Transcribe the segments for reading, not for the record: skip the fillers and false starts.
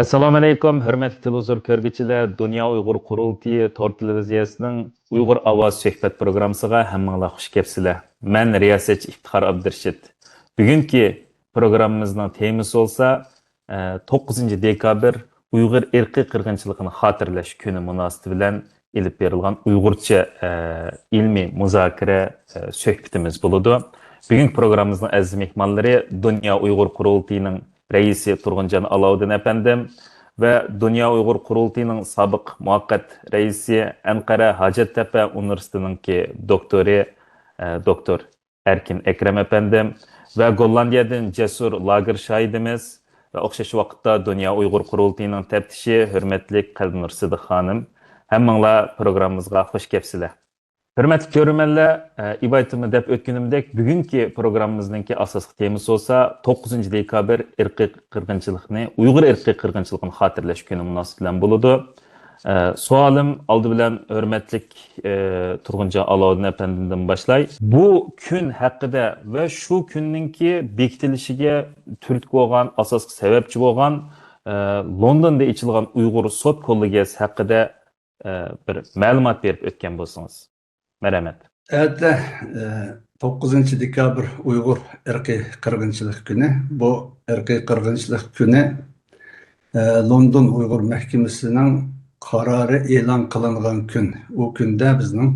Assalomu alaykum, hurmatli televizor ko'rguvchilar. Dunyo Uyg'ur qurultiyi Tor televiziyasining Uyg'ur ovoz suhbat programmasiga hammanglar xush kelibsizlar. Men riyosatchi Iftixor Abdurashid. Bugungi programmamizning temasi bo'lsa 9 dekabr Uyg'ur irqiy qirg'inchiligini xotirlash kuni munosabati bilan ilib berilgan Uyg'urcha ilmiy muzokara suhbatimiz bo'ladi. Bugungi programmamizning aziz mehmonlari Dunyo Uyg'ur qurultiyining Reisi Turg'unjon Alovuddin efendim ve Dünya Uyghur Kurultayı'nın sabık muhakkak reisi Ankara Hacettepe Üniversitesi'ninki doktori Doktor Erkin Ekrem efendim ve Gollandiya'dan cesur lager şahidimiz ve okşaş vakitte Dünya Uyghur Kurultayı'nın teftişi hürmetli Qalbinur Sıdık Hanım. Hemmanla programımızga hoş gelipsizler. Hürmetli görürmenler, ibayetimi dep ötkünümdek bugünkü programımızdaki asaslık temisi olsa 9 dekabr irqiy qirg'inchilikni, Uyg'ur irqiy qirg'inchiligini xotirlash kuni munosabati bilan bo'ladi. Sualim oldi bilan hurmatlik Turg'unjon Alovuddin efendimdan başlay. Bu kun haqida va shu kunninki bekitilishiga turtki bo'lgan, asosli sababchi bo'lgan Londonda ochilgan Uyg'ur sud kollegiyasi haqida bir ma'lumot berib o'tgan bo'lsangiz. Merhamet. Evet, 9 dekabr Uyghur irqiy qirg'inchilik kuni. Bu irqiy qirg'inchilik kuni London Uyg'ur mahkamasining qarori e'lon qilingan kun. O kunda bizning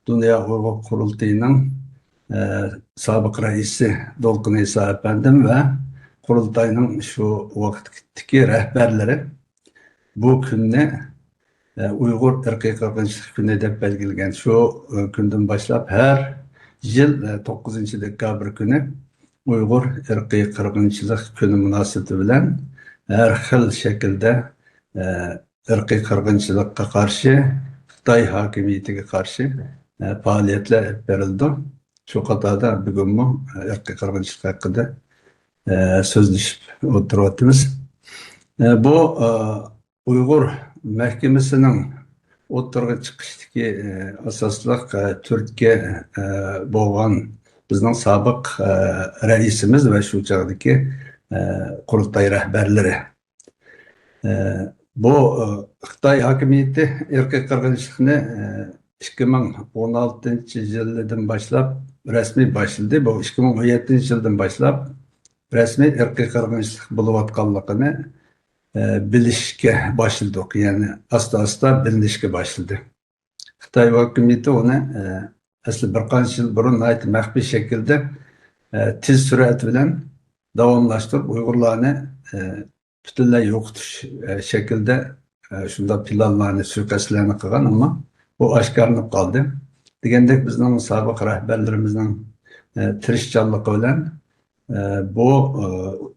Dünya Uyg'ur qurultayining sobiq raisi Dolqin Iso efendim ve qurultayning shu vaqtdagi rahbarlari bu kunni Uyghur irqiy qirg'inchilik kuni deb belgilagan. Shu kundan boshlab har yil 9 dekabr kuni Uyghur irqiy qirg'inchilik kuni munosabati bilan har xil shaklda irqiy qirg'inchilikqa qarshi, Xitoy hokimiyatiga qarshi faoliyatlar olib berildi. Shu qatorda bugunmi irqiy qirg'inchilik haqida so'zlashib o'tiryapmiz. Bu Uyg'ur mahkamasining o'tirg'i chiqishdagi asosliq turtki bo'lgan bizning sobiq raisimiz va shu chog'dagi qurultay rahbarlari. Bu Xitoy hokimiyati irqiy qirg'inchilikni 2016-yildan boshlab rasmiy boshladi. Bu 2017-yildan boshlab rasmiy irqiy qirg'inchilik bo'layotganligini bilishga başladık. Yani asta bilinishga başladı. Xitoy hokimiyati uni asli bir qancha yil burun maxfiy shaklda tez surat bilan davomlashtirib Uyg'urlarni butunlay yo'qotish shaklda shunda planlarni, suiqasdlarni qilgan, ammo bu oshkorlanib qoldi. Degandek bizning sobiq rahbarlarimizning tirishchanligi bilan bu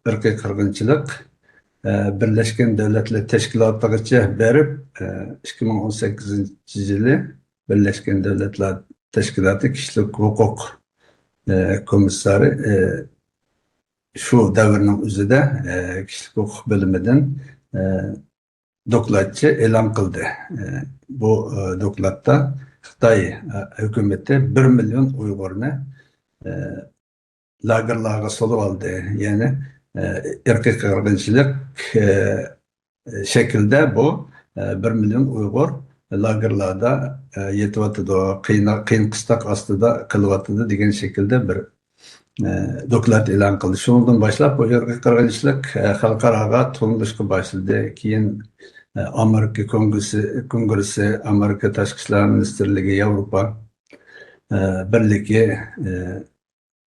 irqiy qirg'inchilik Birleşken Devletler Teşkilatı'na berip 2018-yılı Birleşken Devletler Teşkilatı Kişilik Hukuk Komisarı şu devrinin üzerinde Kişilik Hukuk bölümünden doklatçı elan kıldı. Bu doklatta Xitoy hükümeti 1 milyon Uygur'unu lagerlarga solup aldı. Yani irqiy qirg'inchilik şekilde bu 1 milyon Uyghur lagerlarda yetyapti, qiyin qistoq ostida qilyapti degan şekilde bir doklat e'lon qildi. Shundan boshlab bu irqiy qirg'inchilik xalqaroga tutilishga boshladi. Keyin Amerika Kongresi, Amerika Tashqi ishlar ministrligi, Yevropa birligi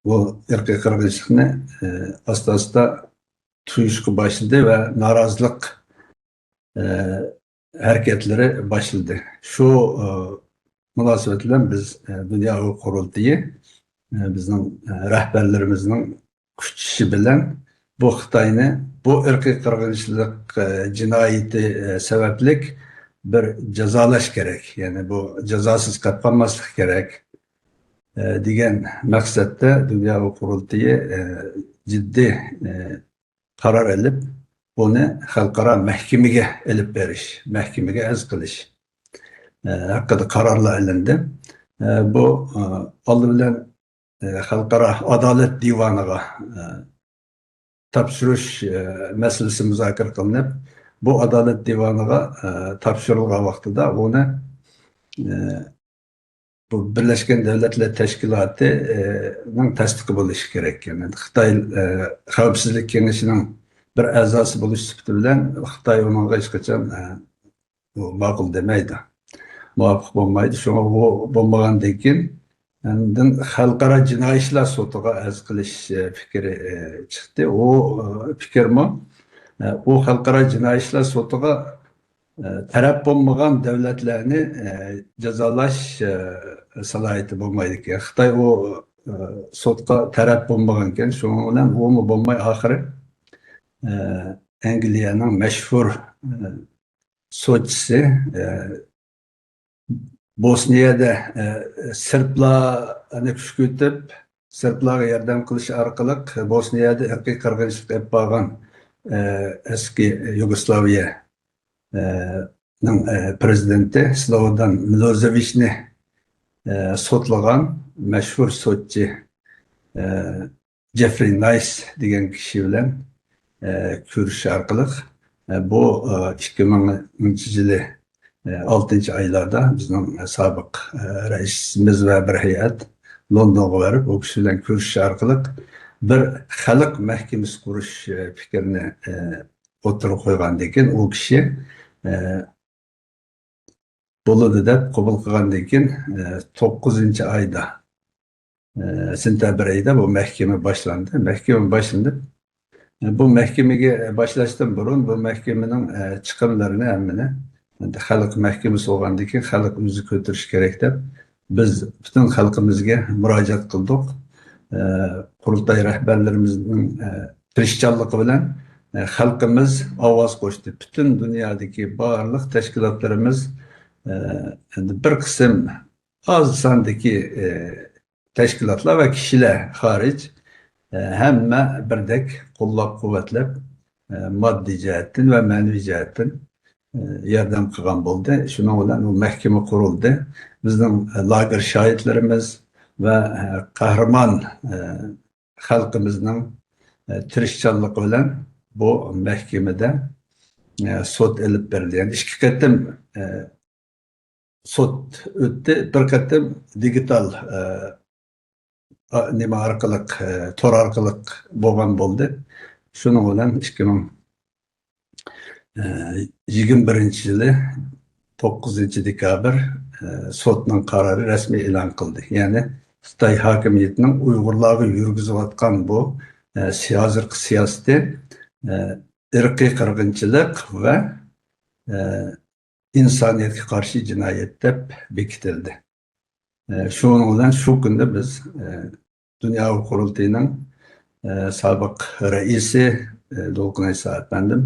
bu irqiy qirg'inchilikni asta tuyuşga başladı ve narazılık hareketleri başladı. Şu münasebetle biz Dünya Uyg'ur Qurultayı bizning rahbarlarimizning kuchishi bilan bu Xitoyni bu irqiy qirg'inchilik jinoyati sabablik bir jazolash kerak. Yani bu jazosiz qolib qolmaslik kerak degan maqsadda Dünya Uyg'ur Qurultayı ciddi karar edip onu xalqaro mahkamaga elib berish, mahkamaga arz qilish haqida qarorlar olindi. Bu oldi bilan xalqaro adolat divoniga topshirish masalasi muzokara qilinib, bu Adalet Divanı'na topşırılgan vaqtida onu bu Birleşken Devletler Teşkilatı'nın tasdiqi bo'lishi kerak. Yani Xitoy Xavfsizlik Kengashining bir a'zosi bo'lish sifati bilan Xitoy unga hech qachon ma'qul demaydi, muvofiq bo'lmaydi. Shunga bu bo'lmagandan keyin Endin Xalqaro jinoiy ishlar sudiga arz qilish fikri chiqdi. U fikrmi u Xalqaro jinoiy ishlar sudiga taraf bo'lmagan davlatlarni jazolash salohiyati bo'lmaydi ekan. Xitoy u sudga taraf bo'lmagan ekan. Shuning bilan u bo'lmay oxiri Angliyaning mashhur sudchisi Bosniyada Sırplarni kuchaytirib, Sırplarga yordam qilish orqali Bosniyada irqiy qirg'inchilik qilib bo'lgan eski Yugoslaviya prezidenti Slobodan Milosevichni sotlagan mashhur sudchi Jeffrey Nice degan kishi bilan ko'rish orqali bu 2000-yili 6 aylarda bizning sobiq raisimiz va bir hay'at Londonga borib, u kishi bilan ko'rishish orqali bir xalq mahkamasi qurish fikrini o'tirib qo'ygandan keyin u kishi bo'ladi deb qabul qilgandan keyin 9-oyda sentabr oyida bu mahkama boshlandi. Mahkama boshlanib, bu mahkamaga boshlashdan burun bu mahkamaning chiqimlarini hammani xalq mahkamasi bo'lgandan keyin xalq o'zi ko'tarish kerak deb biz butun xalqimizga murojaat qildik. Qurultay rahbarlarimizning tirishchanligi bilan xalqimiz ovoz qo'shdi. Butun dunyodagi barliq tashkilotlarimiz bir qism oz sondagi tashkilotlar va kishilar xorij hamma birdek qo'llab-quvvatlab moddiy jihatdan va ma'naviy jihatdan yordam qilgan bo'ldi. Shuning bilan u mahkama qurildi. Bizning lager shohidlarimiz va qahramon xalqimizning tirishchanligi bilan bu mahkamada sud ilib berildi. Yani 2 qatim sud o'tdi, bir qatim digital nima orqali tor orqali bo'lgan bo'ldi. Shuning bilan 2021-yili 9-dekabr sudning qarori rasmiy e'lon qildi. Ya'ni Xitoy hokimiyatining Uyg'urlarga yurgizayotgan bu hozirgi siyosati irqiy qirg'inchilik va insoniyatga qarshi jinoyat deb bekitildi. Shuning bilan shu kunda biz Dunyo qurultayining sobiq raisi Dolqunay Saatbandim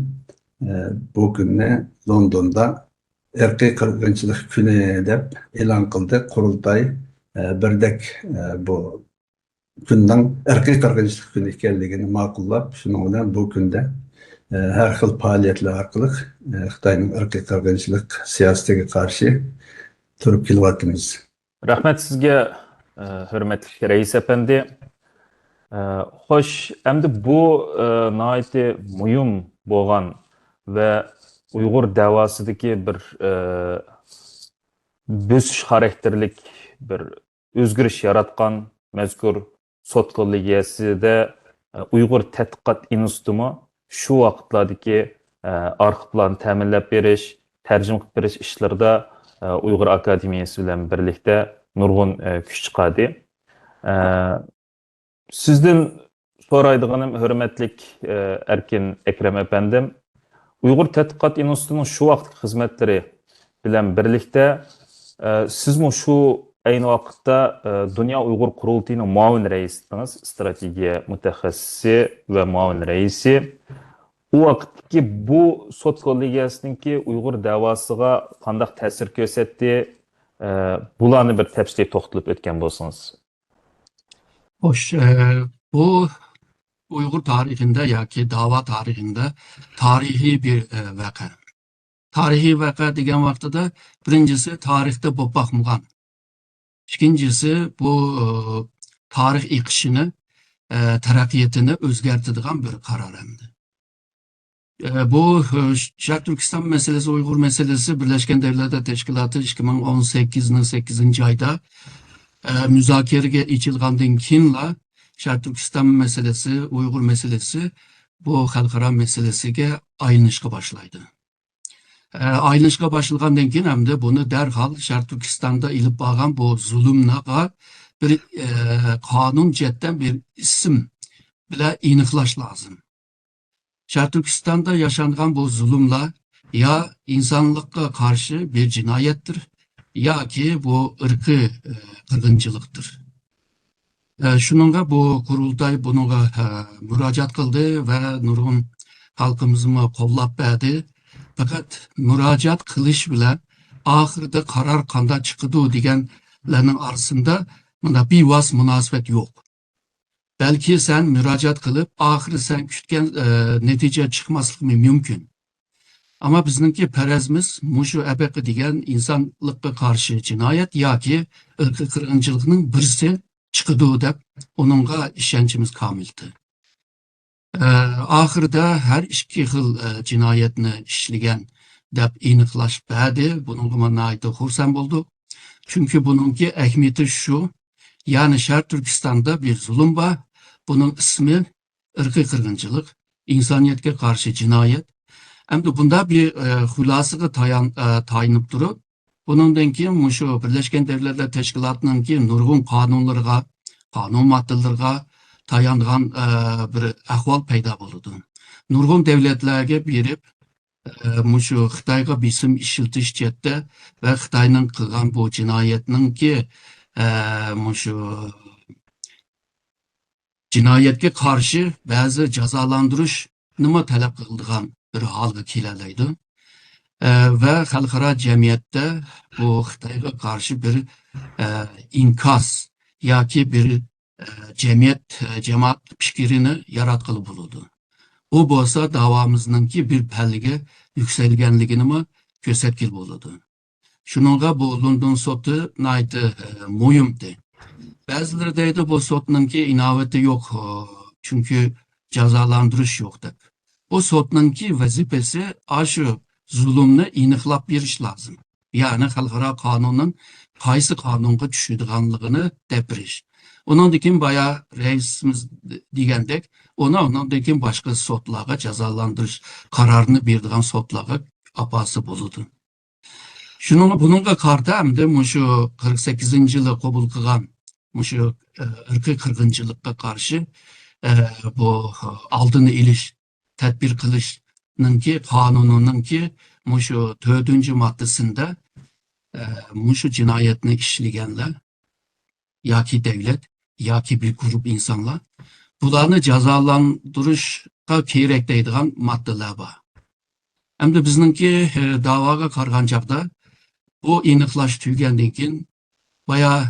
bu kunni Londonda irqiy qirg'inchilik kuni deb e'lon qildi. Qurultay birdek bu kunning irqiy qirg'inchilik kuni ekanligini ma'qullab, shuning bilan bu kunda har xil faoliyatlar orqali Xitoyning irqiy qirg'inchilik siyosatiga qarshi turib kelyapmiz. Rahmat sizga, hurmatli rais efendi. Xo'sh, endi bu nihoyatda muhim bo'lgan va Uyg'ur da'vosidagi bir bösish xarakterlik bir o'zgarish yaratgan mazkur sud kollegiyasida Uyg'ur tadqiqot instituti shu vaqtlardagi arxivlarni ta'minlab berish, tarjima qilib berish ishlarida Uyg'ur akademiyasi bilan birlikda nurg'un kuch chiqadi. Sizdan so'raydiganim, hurmatlik Erkin Ekrem efendim, Uyg'ur tadqiqot institutining shu vaqtdagi xizmatlari bilan birlikda sizmi shu ayni vaqtda Dunyo Uyg'ur qurultayining muavin raisiniz, strategiya mutaxassisi va muavin raisi. U vaqtdagi bu sud kollegiyasininki Uyg'ur davosiga qanday ta'sir ko'rsatdi? Bularni bir tafsiliy to'xtalib o'tgan bo'lsangiz. Xo'sh, bu Uyg'ur tarixinde yoki dava tarixinde tarixiy bir vaqa. Tarixiy vaqa degan vaqtida birincisi tarixda bo'lib boqmagan. İkincisi bu tarix iqishini, taraqqiyotini o'zgartiradigan bir qaror hamdi. Bu Şark Türkistan meselesi, Uygur meselesi Birleşken Devletler Teşkilatı 2018'nin 8. ayda müzakerege içilgandan kinla Şark Türkistan meselesi, Uygur meselesi bu halkara meselesiga aylanishga başlaydı. Aylanishga başlagandan keyin hamda buni darhol Şark Türkistan'da ilib borgan bu zulmlarga bir qonun jihatdan bir ism bilan aniqlash lozim. Şark Türkistan'da yaşangan bu zulümler ya insanlıkka karşı bir cinayettir ya ki bu ırkı kırgıncılıktır. Şununla bu kurultay bununla müracaat kıldı ve nurgun halkımızı kollap verdi. Fakat müracaat kılış bile ahırda karar kanda çıkıdı degenlerin arasında buna bir vas münasebet yok. Belki sen müracaat kılıp ahırı sen kütken netice çıkmaslık mümkün. Ama bizimki perezimiz muşu ebeki degen insanlıkka karşı cinayet ya ki ırkı kırgıncılığının birisi çıkıdığı dep onunla işençimiz kamildi. Ahırda her iki yıl cinayetini işligen dep iniklaş bədi. Bununla naiti xursam oldu. Çünkü bununki ehmiyeti şu, yani Şark Türkistan'da bir zulüm var. Bunun ismi ırkı kırgıncılık, insaniyetke karşı cinayet. Hem de bunda bir hulasıga tayinip durup, bunundan keyin şu Birleşken Devletler Teşkilatı'nın ki nurgun kanunlarga, kanun maddelerine tayangan bir ahval payda buludu. Nurgun devletlerge birip, şu Xitayga bisim işiltiş jette ve Xitayның kılgan bu cinayetinin ki şu cinayetke karşı bazı cezalandırışını talep kıldıgan bir halga kilaleydi. Ve halkara cemiyette bu Xitayga karşı bir inkaz ya ki bir cemaat fikrini yaratqılı buludu. O bolsa davamızınki bir pellige yükselgenligini mi göstergil buludu. Şununla bu London sotu nayti muhimdi. Bazıları deydi bu sotununki inaveti yok çünkü cezalandırış yoktu. O sotununki vazifesi aşı zulümni iniqlab beriş lazım. Yani halkara kanunun qaysı kanunga tushadiganligini depirish. Ondan keyin bayağı reisimiz degandek, ondan keyin başka sotlarga cezalandırış kararını berdigan sotlarga apası buludu. Bununla karda hamda şu 48. yılı qabul qilgan şu ırkı kırgıncılıkka karşı bu aldını iliş, tedbir qilishninki kanunununki şu 4. maddesinde şu cinayetini işleyenler ya ki devlet ya ki bir grup insanlar bularını cezalandırışga kerek deydigan maddeler var. Hem de bizninki davaga qargan chaqda bu iniqlash tugagandan keyin bayağı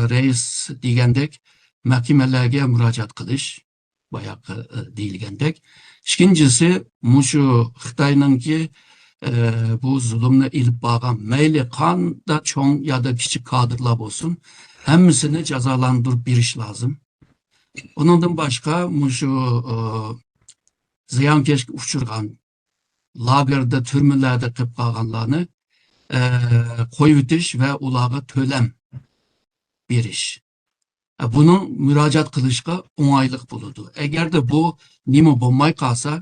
reis degandek mahkemalarga murojaat qilish bayağı deyilgandek. İkincisi şu Xitayninki bu zulümni ilib borgan mayli qanda cho'ng ya da kichik kadrlar bo'lsin, hammasini cezalandırıp berish lazım. Ondan başka şu ziyankesh uchirgan lagerda, türmelerde qilib qolganlarni qo'yib o'tish va ularga to'lam berish. Bunun müracaat qilishga o'ng'aylik bo'ladi. Agarda bu nima bo'lmay qolsa,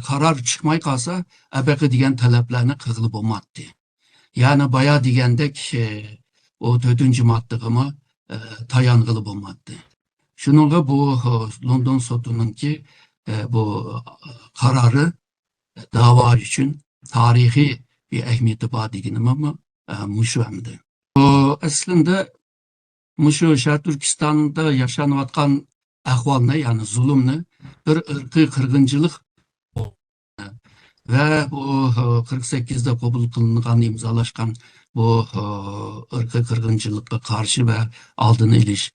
karar chiqmay qolsa, abaqa degan talablarni qilib bo'lmaydi. Yani bayağı degandek o 4. maddegimi tayanğılı bo'lmaydi. Şununla bu London sotununki bu kararı dava için tarihi bir ehemmiyeti var deganimi mushu hamdi. Aslında mushu Şark Türkistan'da yaşanayotgan ahvolni, yani zulümni bir ırkı kırgıncılık ve bu 48'de qabul qilingan, imzalaşkan bu ırkı kırgıncılıkka karşı ve aldını iliş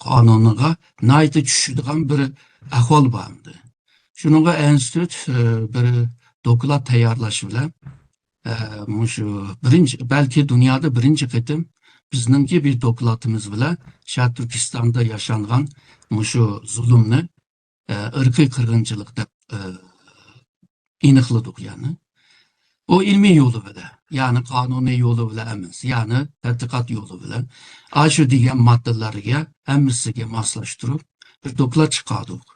kanunuga nayti tushadigan bir ahvol bordi. Şununla enstitüt bir doklat tayyorlash bilan şu belki dünyada birinci qitim bizninki bir doklatımız bilan Şark Türkistan'da yaşangan şu zulümni ırkı kırgıncılık deb iniqladık yani. O ilmiy yolu bilan, yani qonuniy yo'li bilan emas, yani tadqiqot yo'li bilan shu degan moddalarga hammasiga moslashtirib bir doklad chiqardik.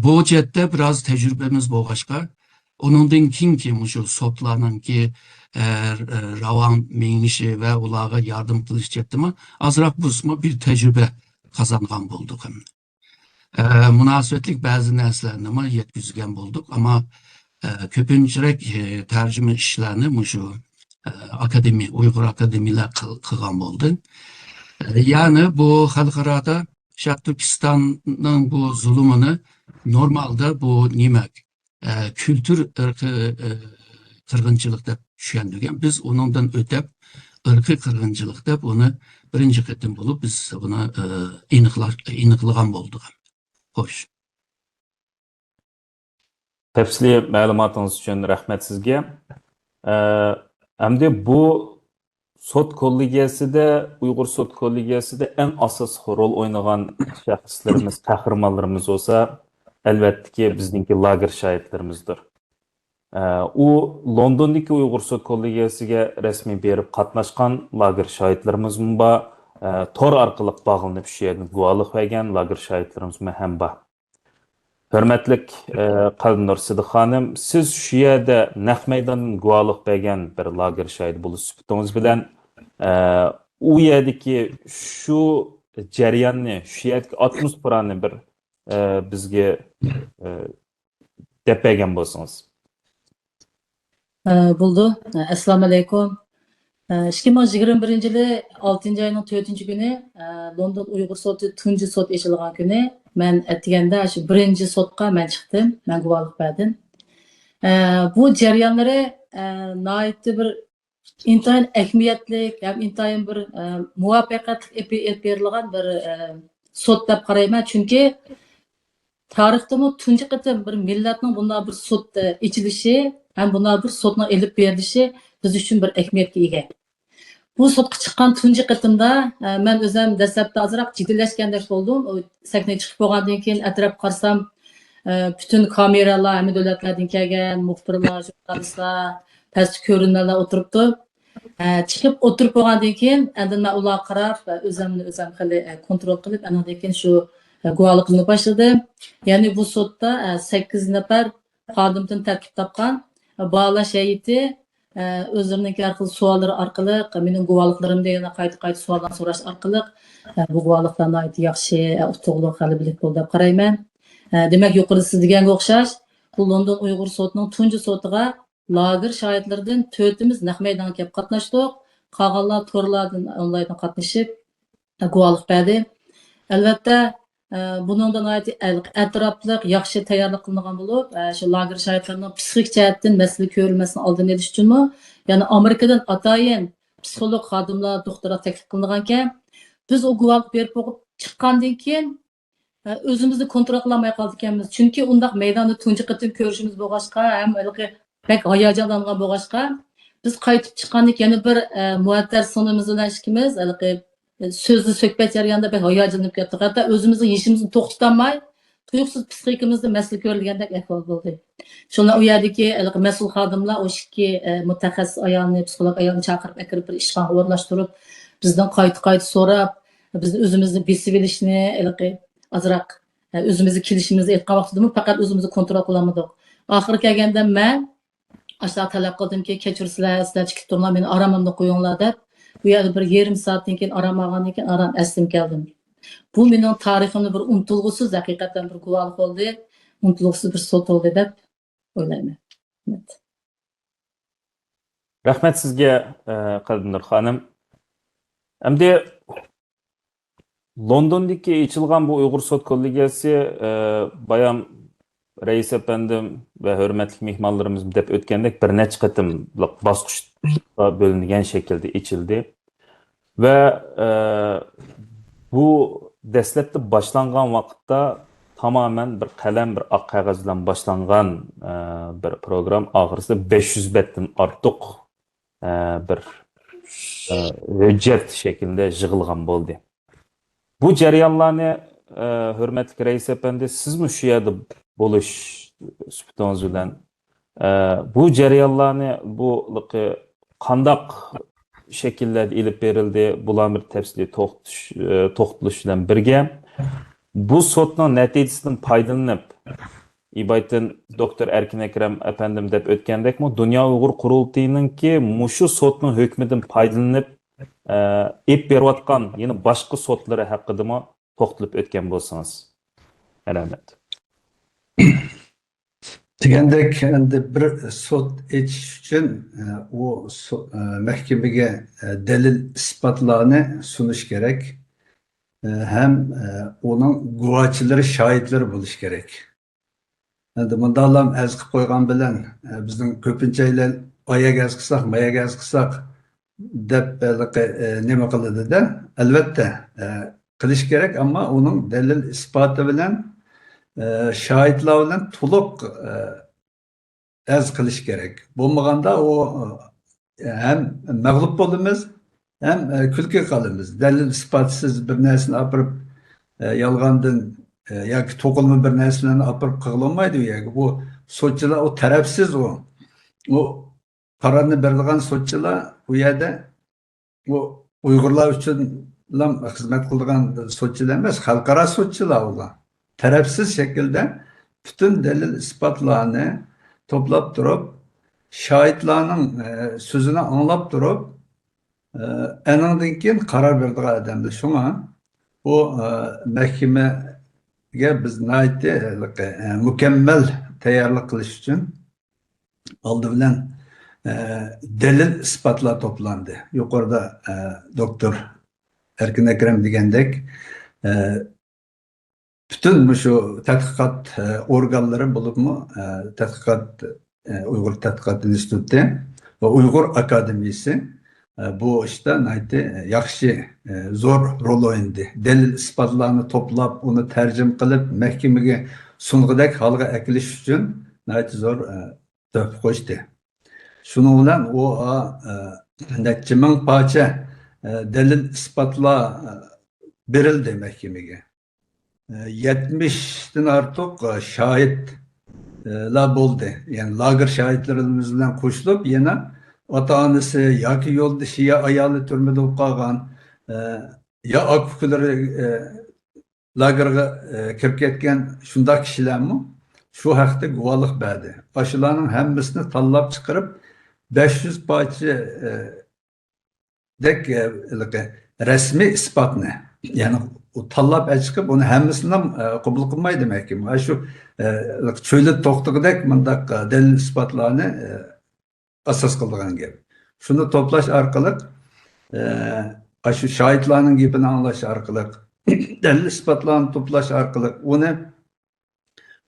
Bu chetda biroz tajribamiz bo'lg'achqa, uningdan keyin shu sotlarninki ravon mengnishi va ularga yardım qilish chetdimi ozroq bo'lsa bir tajriba qozongan bo'ldik. Munosabatlik ba'zi narsalarni yetkazgan bo'ldik, ammo ko'pinchalik tarjima ishlarini shu akademiya, Uyg'ur akademiyalar qilgan bo'ldi. Ya'ni bu xalqaroda Sharq Turkistonning bu zulmini normalda bu nima? Kültür qirg'inchilik deb tushungan. Biz undan o'tib irqiy qirg'inchilik deb uni birinchi qatim bo'lib biz buni aniqlagan bo'ldik. Xo'sh. Tafsili ma'lumotingiz uchun rahmat sizga. Hamda bu sot kollegiyasida, Uyg'ur sot kollegiyasida eng asosiy rol o'ynagan shaxslarimiz, qahramonlarimiz bo'lsa, albatta bizningki lager shoirlarimizdir. U Londondagi Uyg'ur sot kollegiyasiga rasmiy berib qatnashgan lager shoirlarimiz bor, tor orqali bog'lanib shu yerda guvohlik bergan lager shoirlarimiz ham bor. Hürmetlik Qalbinur Sidiq xonim, siz shu yerda naq maydondan guvohlik bergan bir lager shoir bo'lish sifatingiz bilan u yerdagi shu jarayonni, shu yerdagi atmosferani bir bizga deb bergan bo'lsangiz. Buldu. Assalamu alaikum. 2021 yılı 6. ayının 4. günü London Uyghur sotu 2. sot eşilgan günü ben ettigende şu 1. sotqa ben çıktım. Ben guvalık verdim. Bu jaryanları naitli bir intayın ehmiyetlik, intayın bir muvaffaqiyatli ep berilgan bir sot deb qarayman. Çünkü tarixda mı tunji qatim bir millatning bunday bir sotda ichilishi ham bunday bir sotni elib berilishi biz uchun bir ahamiyatga ega. Bu sotga chiqqan tunji qatimda men o'zim dastlabda ozroq jiddiylashdek bo'ldim. Sahnaga chiqib bo'lgandan keyin atrofga qarasam, bütün kameralar, hamma davlatlardan kelgan muxbirlar, jurnalistlar, pastki ko'rinmalar o'tiribdi. Chiqib o'tirib bo'lgandan keyin endi men ularga qarab o'zimni hali kontrol qilib, andan keyin shu guvohlikni boshladim. Ya'ni bu sotda 8 nafar xodimdan tarkib topgan bağlash heyeti o'zlarining har xil savollari orqali, mening guvohliklarimda yana qayta savollar so'rash orqali bu guvohliklarni aytib yaxshi, to'g'ri hali bilib bo'ldi deb qarayman. Demak, yuqorida siz deganga o'xshash, bu London Uyg'ur sotining tunji sotiga lager shoirlaridan 4imiz naq maydonga kelib qatnashdik. Qolganlar torlardan onlayndan qatnashib guvohlik berdi. Albatta, bundan atrofliq yaxshi tayyorlik qilingan bo'lib, shu lager shoirlarining psixik jihatdan masala ko'rilmasini oldini olish uchunmi, ya'ni Amerikadan atayin psixolog xodimlar, doktorlar taklif qilingan ekan, biz o guvohlik berib chiqqandan keyin o'zimizni kontrol qila olmay qoldik ekanmiz. Chunki undaq maydonda tunji qatim ko'rishimiz bo'lg'achqa, ham bak hayajonlangan bo'lg'achqa, biz qaytib chiqqandan keyin bir muattar sonimiz bilan ishimiz, sözlü söhbət jarayonida bir hayajonlanib ketdik. Hatta o'zimizni yeyishimizni to'xtatolmay, tuyuqsiz psixikimizda masala ko'rilgandek ahvol bo'ldi. Shunda u yerdagi mas'ul xodimlar o ikki mutaxassis ayolni, psixolog ayolni chaqirib akirib bir ishga o'rnashtirib, bizdan qayta so'rab, bizni o'zimizni besib olishni, azroq o'zimizni kelishimizni aytgan vaqtida faqat o'zimizni kontrol qila olmadik. Oxiri kelganda men ashta talab qildimki, kechirsizlar, sizlar chiqib turinglar, meni oromimni qo'yinglar deb. Bu yerda bir yarim soatdan keyin aram olgandan keyin aram aslim keldim. Bu mening tariximni bir unutilg'usiz, haqiqatan bir guvohlik bo'ldi, unutilg'usiz bir sot bo'ldi deb o'ylayman. Rahmat sizga Qalbinur xonim. Endi Londondagi ochilgan bu Uyg'ur sot kollegiyasi bayam Reis efendim ve hürmetli mehmanlarımız dep ötkendek bir neç qatim bosqichga bo'lingan şekilde içildi. Ve bu dastlabda boshlangan vaqtda tamamen bir qalem, bir oq qog'oz bilan boshlangan bir program oxirida 500 betdan ortiq bir hujjat şeklinde yig'ilgan bo'ldi. Bu jarayonlarni hürmetli Reis efendi, siz mi şu yerda bo'lish sifatingiz bilan Bu jarayonlarni bu qandaq shakllarda ilib berildi, bular bir tafsiliy to'xtalish bilan birga bu sotning natijasidan foydalanib İbaytin doktor Erkin Ekrem efendim deb o'tgandekmi, Dünya Uyg'ur Qurultayiningki mushu sotning hukmidan foydalanib ep berayotgan yana boshqa sotlari haqida to'xtalib o'tgan bo'lsangiz. Rahmat. Degandek, endi bir sot etish uchun mahkamaga dalil isbotlarni sunish kerak. Hem onun guvochilari, shohidlari bo'lishi kerak. Endi bundalam az qilib qo'ygan bilan bizning ko'pinchalar oyaga az qilsak, mayaga az qilsak deb nima qiladi-da? Albatta qilish kerak, ammo uning dalil isboti bilan shohidlar bilan to'liq az qilish kerak. Bo'lmaganda o hem mag'lub bo'lamiz, hem kulki qolamiz. Dalil isbotsiz bir narsani olib yolg'ondan yoki to'qilma bir narsalarni olib qilolmaydi. Bu sotchilar o tarafsiz o qarorni beradigan sotchilar bu yerda bu Uyg'urlar uchun xizmat qiladigan sotchilar emas, xalqaro sotchilar ular. Tarafsiz şekilde bütün delil ispatlarını toplab turib, şahitlarning sözünü anlab turib, andan keyin qaror beradigan odamlar. Shunga bu mahkamaga biz mukammal tayyorlik qilish uchun oldi bilan delil ispatlar to'plandi. Yuqorida doktor Erkin Ekrem degandek bütün şu tədqiqat organları bulubmu, Uyghur Tədqiqat İnstitutu ve Uyghur Akademisi bu işte yaxşı zor rol oynadı. Delil ispatlarını toplap, onu tercüm qilib, mahkamaga sunğudak halga ekiliş üçün zor töhfə qoşdu. Şunun bilan o neçə min parça delil ispatlar berildi mahkamaga. 70'den artık şahitler oldu. Yani lager şahitlerimizden koşulup yine ata-anası, ya ki yoldaşı, ya ayalı türmede okuyan, ya akfukuları lagerga kirip ketken şunda kişiler mi? Şu haqda guvalık verdi. Aşılarının hemmisini tallap çıkarıp 500 parça resmi ispat ne? Yani o tallap çıkıp onu hemmisinden kabul kılmaydı mahkeme. Şu şöyle toxtuğudek mındak delil ispatlarını asas kıldığın gibi. Şunu toplaş arkalık, şu şahitlarının gibini anlaş arkalık, delil ispatlarını toplaş arkalık, onu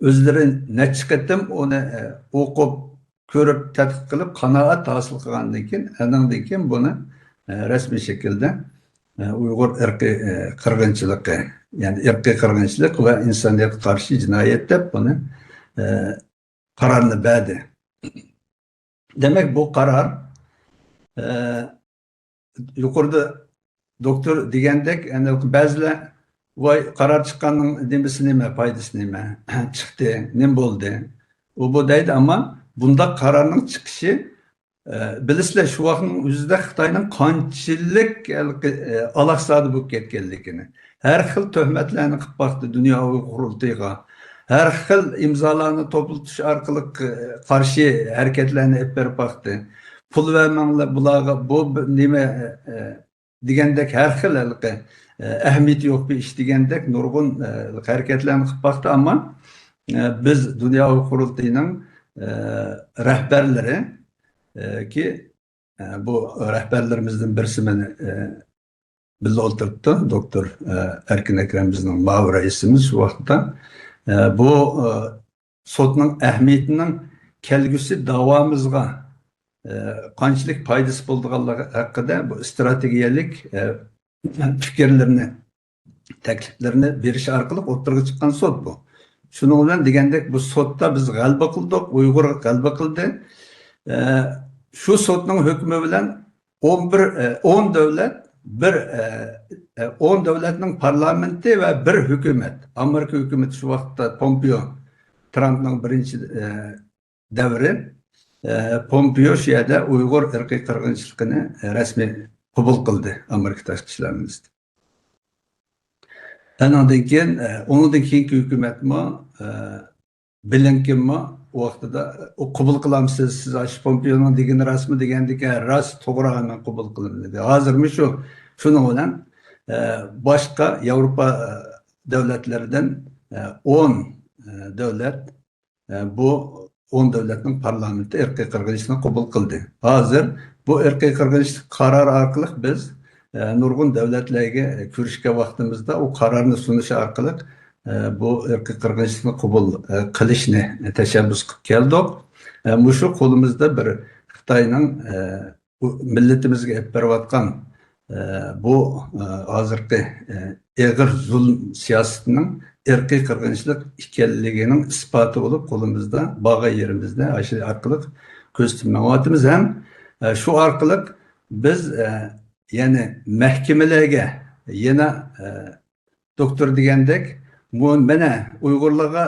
özleri ne çıkarttım, onu okup, görüp, tetkik kılıp, kanaat hasıl kılgandan keyin bunu resmi şekilde Uyghur ırkı kırgınçılığı, yani ırkı kırgınçılık ve insaniyet karşı cinayet de bunu kararını verdi. Demek bu karar yukarıda doktor degandek, yani bazılar vay karar çıkanın demesi neme, faydası neme, çıktı, ne oldu? O bu deydi ama bunda kararın çıkışı bilisizler şu vaxtın üzerinde Xitayning qanchalik alaqsadi bo'lib ketganligini, har xil töhmetlarni qilib baxtı Dünya Uyg'ur Qurultayiga, har xil imzolarni to'platish orqali qarshi harakatlarni olib berib baxtı. Pul vermanglar bularga bu nima degandek har xil ahamiyati yo'q bir ish degandek nurg'un harakatlarni qilib baxtı ama biz Dünya Uyg'ur Qurultayining rahbarlari ki bu rehberlerimizden birisi beni bizle oturttu. Doktor Erkin Ekrem bizden mavi reisimiz şu vaxtda. Bu sotның ahmiyetinin kelgüsü davamızga qanchalik faydası bolduğanlığı hakkında bu stratejiyalik fikirlerini, tekliflerini beriş arkalık oturga çıkan sot bu. Şunun bilan degandek bu sotda biz g'alaba qildik, Uyg'ur g'alaba qildi. Şu sotның hükmü bilen 10 devlet, 10 devletinin parlamenti ve bir hükümet. Amerika hükümeti şu vaxtda Pompeo, Trump'ның birinci davri Pompeo şu yerda Uyg'ur irqiy qirg'inchiligini rasmiy qabul qildi Amerika tashqi ishlar ministri. Ondan keyingi hukumatmi Blinkenmi o vaqtida qabul qilamsiz, siz shu Pompeoning degan rasmi degandek rost to'g'ri men qabul qildim dedi. Hozirmi shuning bilan boshqa Yevropa davlatlaridan 10 davlat bu 10 davlatning parlamenti irqiy qirg'inchilikni qabul qildi. Hozir bu irqiy qirg'inchilik qarori orqali biz nurg'un davlatlarga ko'rishga vaqtimizda u qarorni sunishi orqali bu irqiy qirg'inchilikni qabul qilishni tashabbus qilib keldik. Shu qo'limizda bir Xitoyning millatimizga olib berayotgan bu hozirgi ig'ir zulm siyosatining irqiy qirg'inchilik ekanligining isboti bo'lib qo'limizda bag'a yerimizda shu orqali ko'z timayapmiz. Ham shu orqali biz ya'ni mahkamalarga yana doktor degandek mana Uyg'urlarga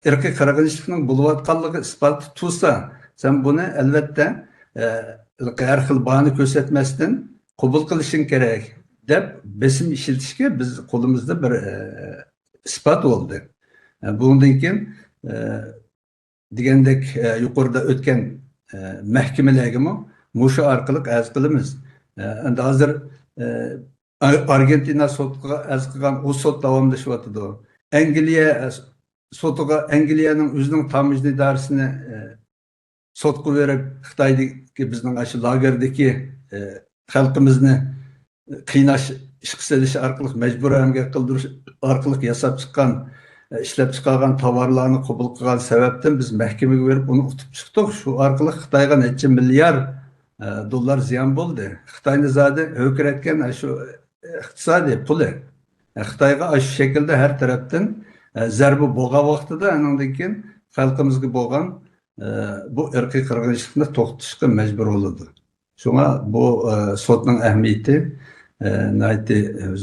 irqiy qirg'inchilikning bo'layotganligi isboti tursa, sen buni albatta har xil bahona ko'rsatmasdan qabul qilishing kerak deb besim ishlatishga biz qo'limizda bir isbot bo'ldi. Bundan keyin degandek yuqorida o'tgan mahkamalarga shu orqali arz qilamiz. Endi hozir Argentina sudga arz qilgan u sud davomlashyapti. Angliya sudiga Angliyaning o'zining tamojni idorisini sudga berib Xitoydagi bizning shu lagerdagi xalqimizni qiynash, ishga selish orqali majburiy emgak qildirish orqali yasab chiqqan, ishlab chiqargan tovarlarni qabul qilgan sababdan biz mahkamaga berib uni utib chiqdik. Shu orqali Xitoyga necha milliard dollar ziyon bo'ldi. Xitoyni zodi ho'kiratgan shu iqtisodiy puli Xitoyga shu shaklda har tarafdan zarba bo'lgan vaqtida undan keyin xalqimizga bo'lgan bu irqiy qirg'inchilikni to'xtatishga majbur bo'ldi. Shunga bu sudning ahamiyati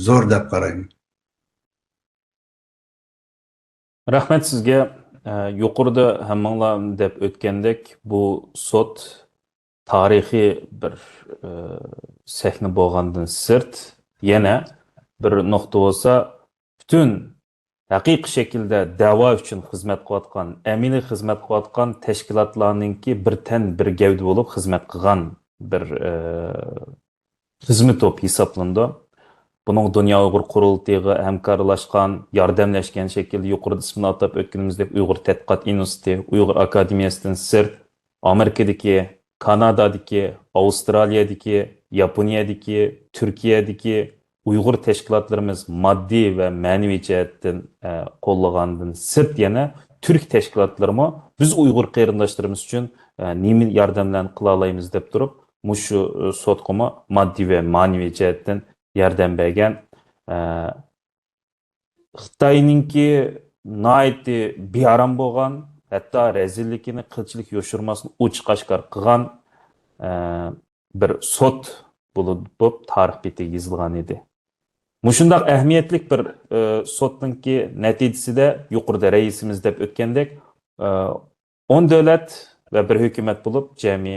zo'r deb qarayman. Rahmat sizga. Yuqorida hammanglar deb o'tgandek bu sud tarixiy bir sahna bo'lgandan sirt yana bir nuqta bo'lsa, butun haqiqiy shaklda da'vo uchun xizmat qilayotgan, amaliy xizmat qilayotgan tashkilotlarningki bir tan bir gavda bo'lib xizmat qilgan bir xizmat to'p hisoblandi. Buning Dunyo Uyg'ur qurultiyiga hamkorlashgan, yordamlashgan shaklda yuqorida ismini atab o'tganimizdek Uyg'ur tadqiqot instituti, Uyg'ur akademiyasidan sirt Amerikadagi, Kanadadagi, Avstraliyadagi, Yaponiyadagi, Turkiyadagi Uyg'ur tashkilotlarimiz moddiy va ma'naviy jihatdan qo'llagandan sirt yana Türk tashkilotlarimi biz Uyg'ur qarindoshlarimiz uchun nima yordamlarni qila olamiz deb turib, mushu sotqimi moddiy va ma'naviy jihatdan yordam bergan. Xitoyningki noiti bearam bo'lgan, hatto rezillikini, qilchilik yoshirmasini ochiq-oshkor qilgan bir sot bo'lib tarix betiga yozilgan edi. Mushundaq ahamiyatli bir sotninki natijasida yuqorida raisimiz deb o'tgandek 10 davlat va bir hukumat bo'lib jami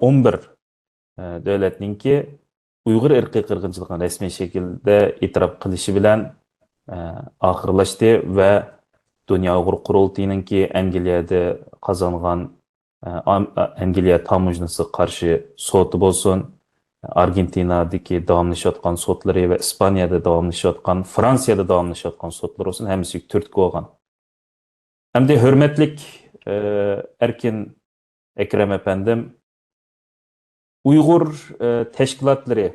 11 davlatninki Uyg'ur irqiy qirg'inchiligini rasmiy shaklda e'tirof qilishi bilan oxirlashdi va Dunyo Uyg'ur qurultiyiningki Angliyada qozongan Angliya tamojnisi qarshi soti bo'lsin, Argentinadagi davomlashayotgan sotlari va Ispaniyada davomlashayotgan, Fransiyada davomlashayotgan sotlar olsun, hammasi turtki olgan. Hamda hurmatlik Erkin Ekrem efendim, Uyg'ur tashkilotlari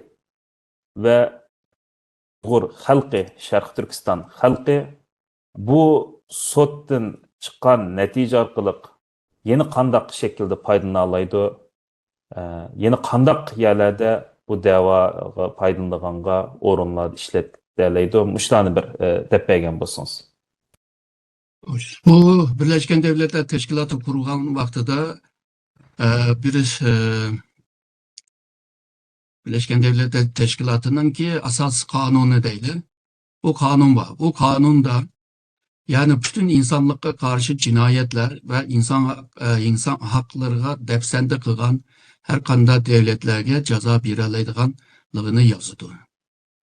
va Uyg'ur xalqi, Sharq Turkiston xalqi bu sotdan chiqqan natija orqali yana qandaq shaklda foydalana oladi? Yana qandaq yerlarda bu da'voga foydalanganga o'rinlarda ishlatib mushlarni bir deb bergan bo'lsangiz. Bu Birleşken Devletler Teşkilatı kurulgan vaqtida bir Birleşken Devletler Teşkilatı'nın ki asas kanunu değil. Bu kanun var. Bu kanunda Yani bütün insanlıkka karşı cinayetler ve insan haklarına depsende kılgan her kanda devletlerge ceza beralaydiganlığını yazıdı.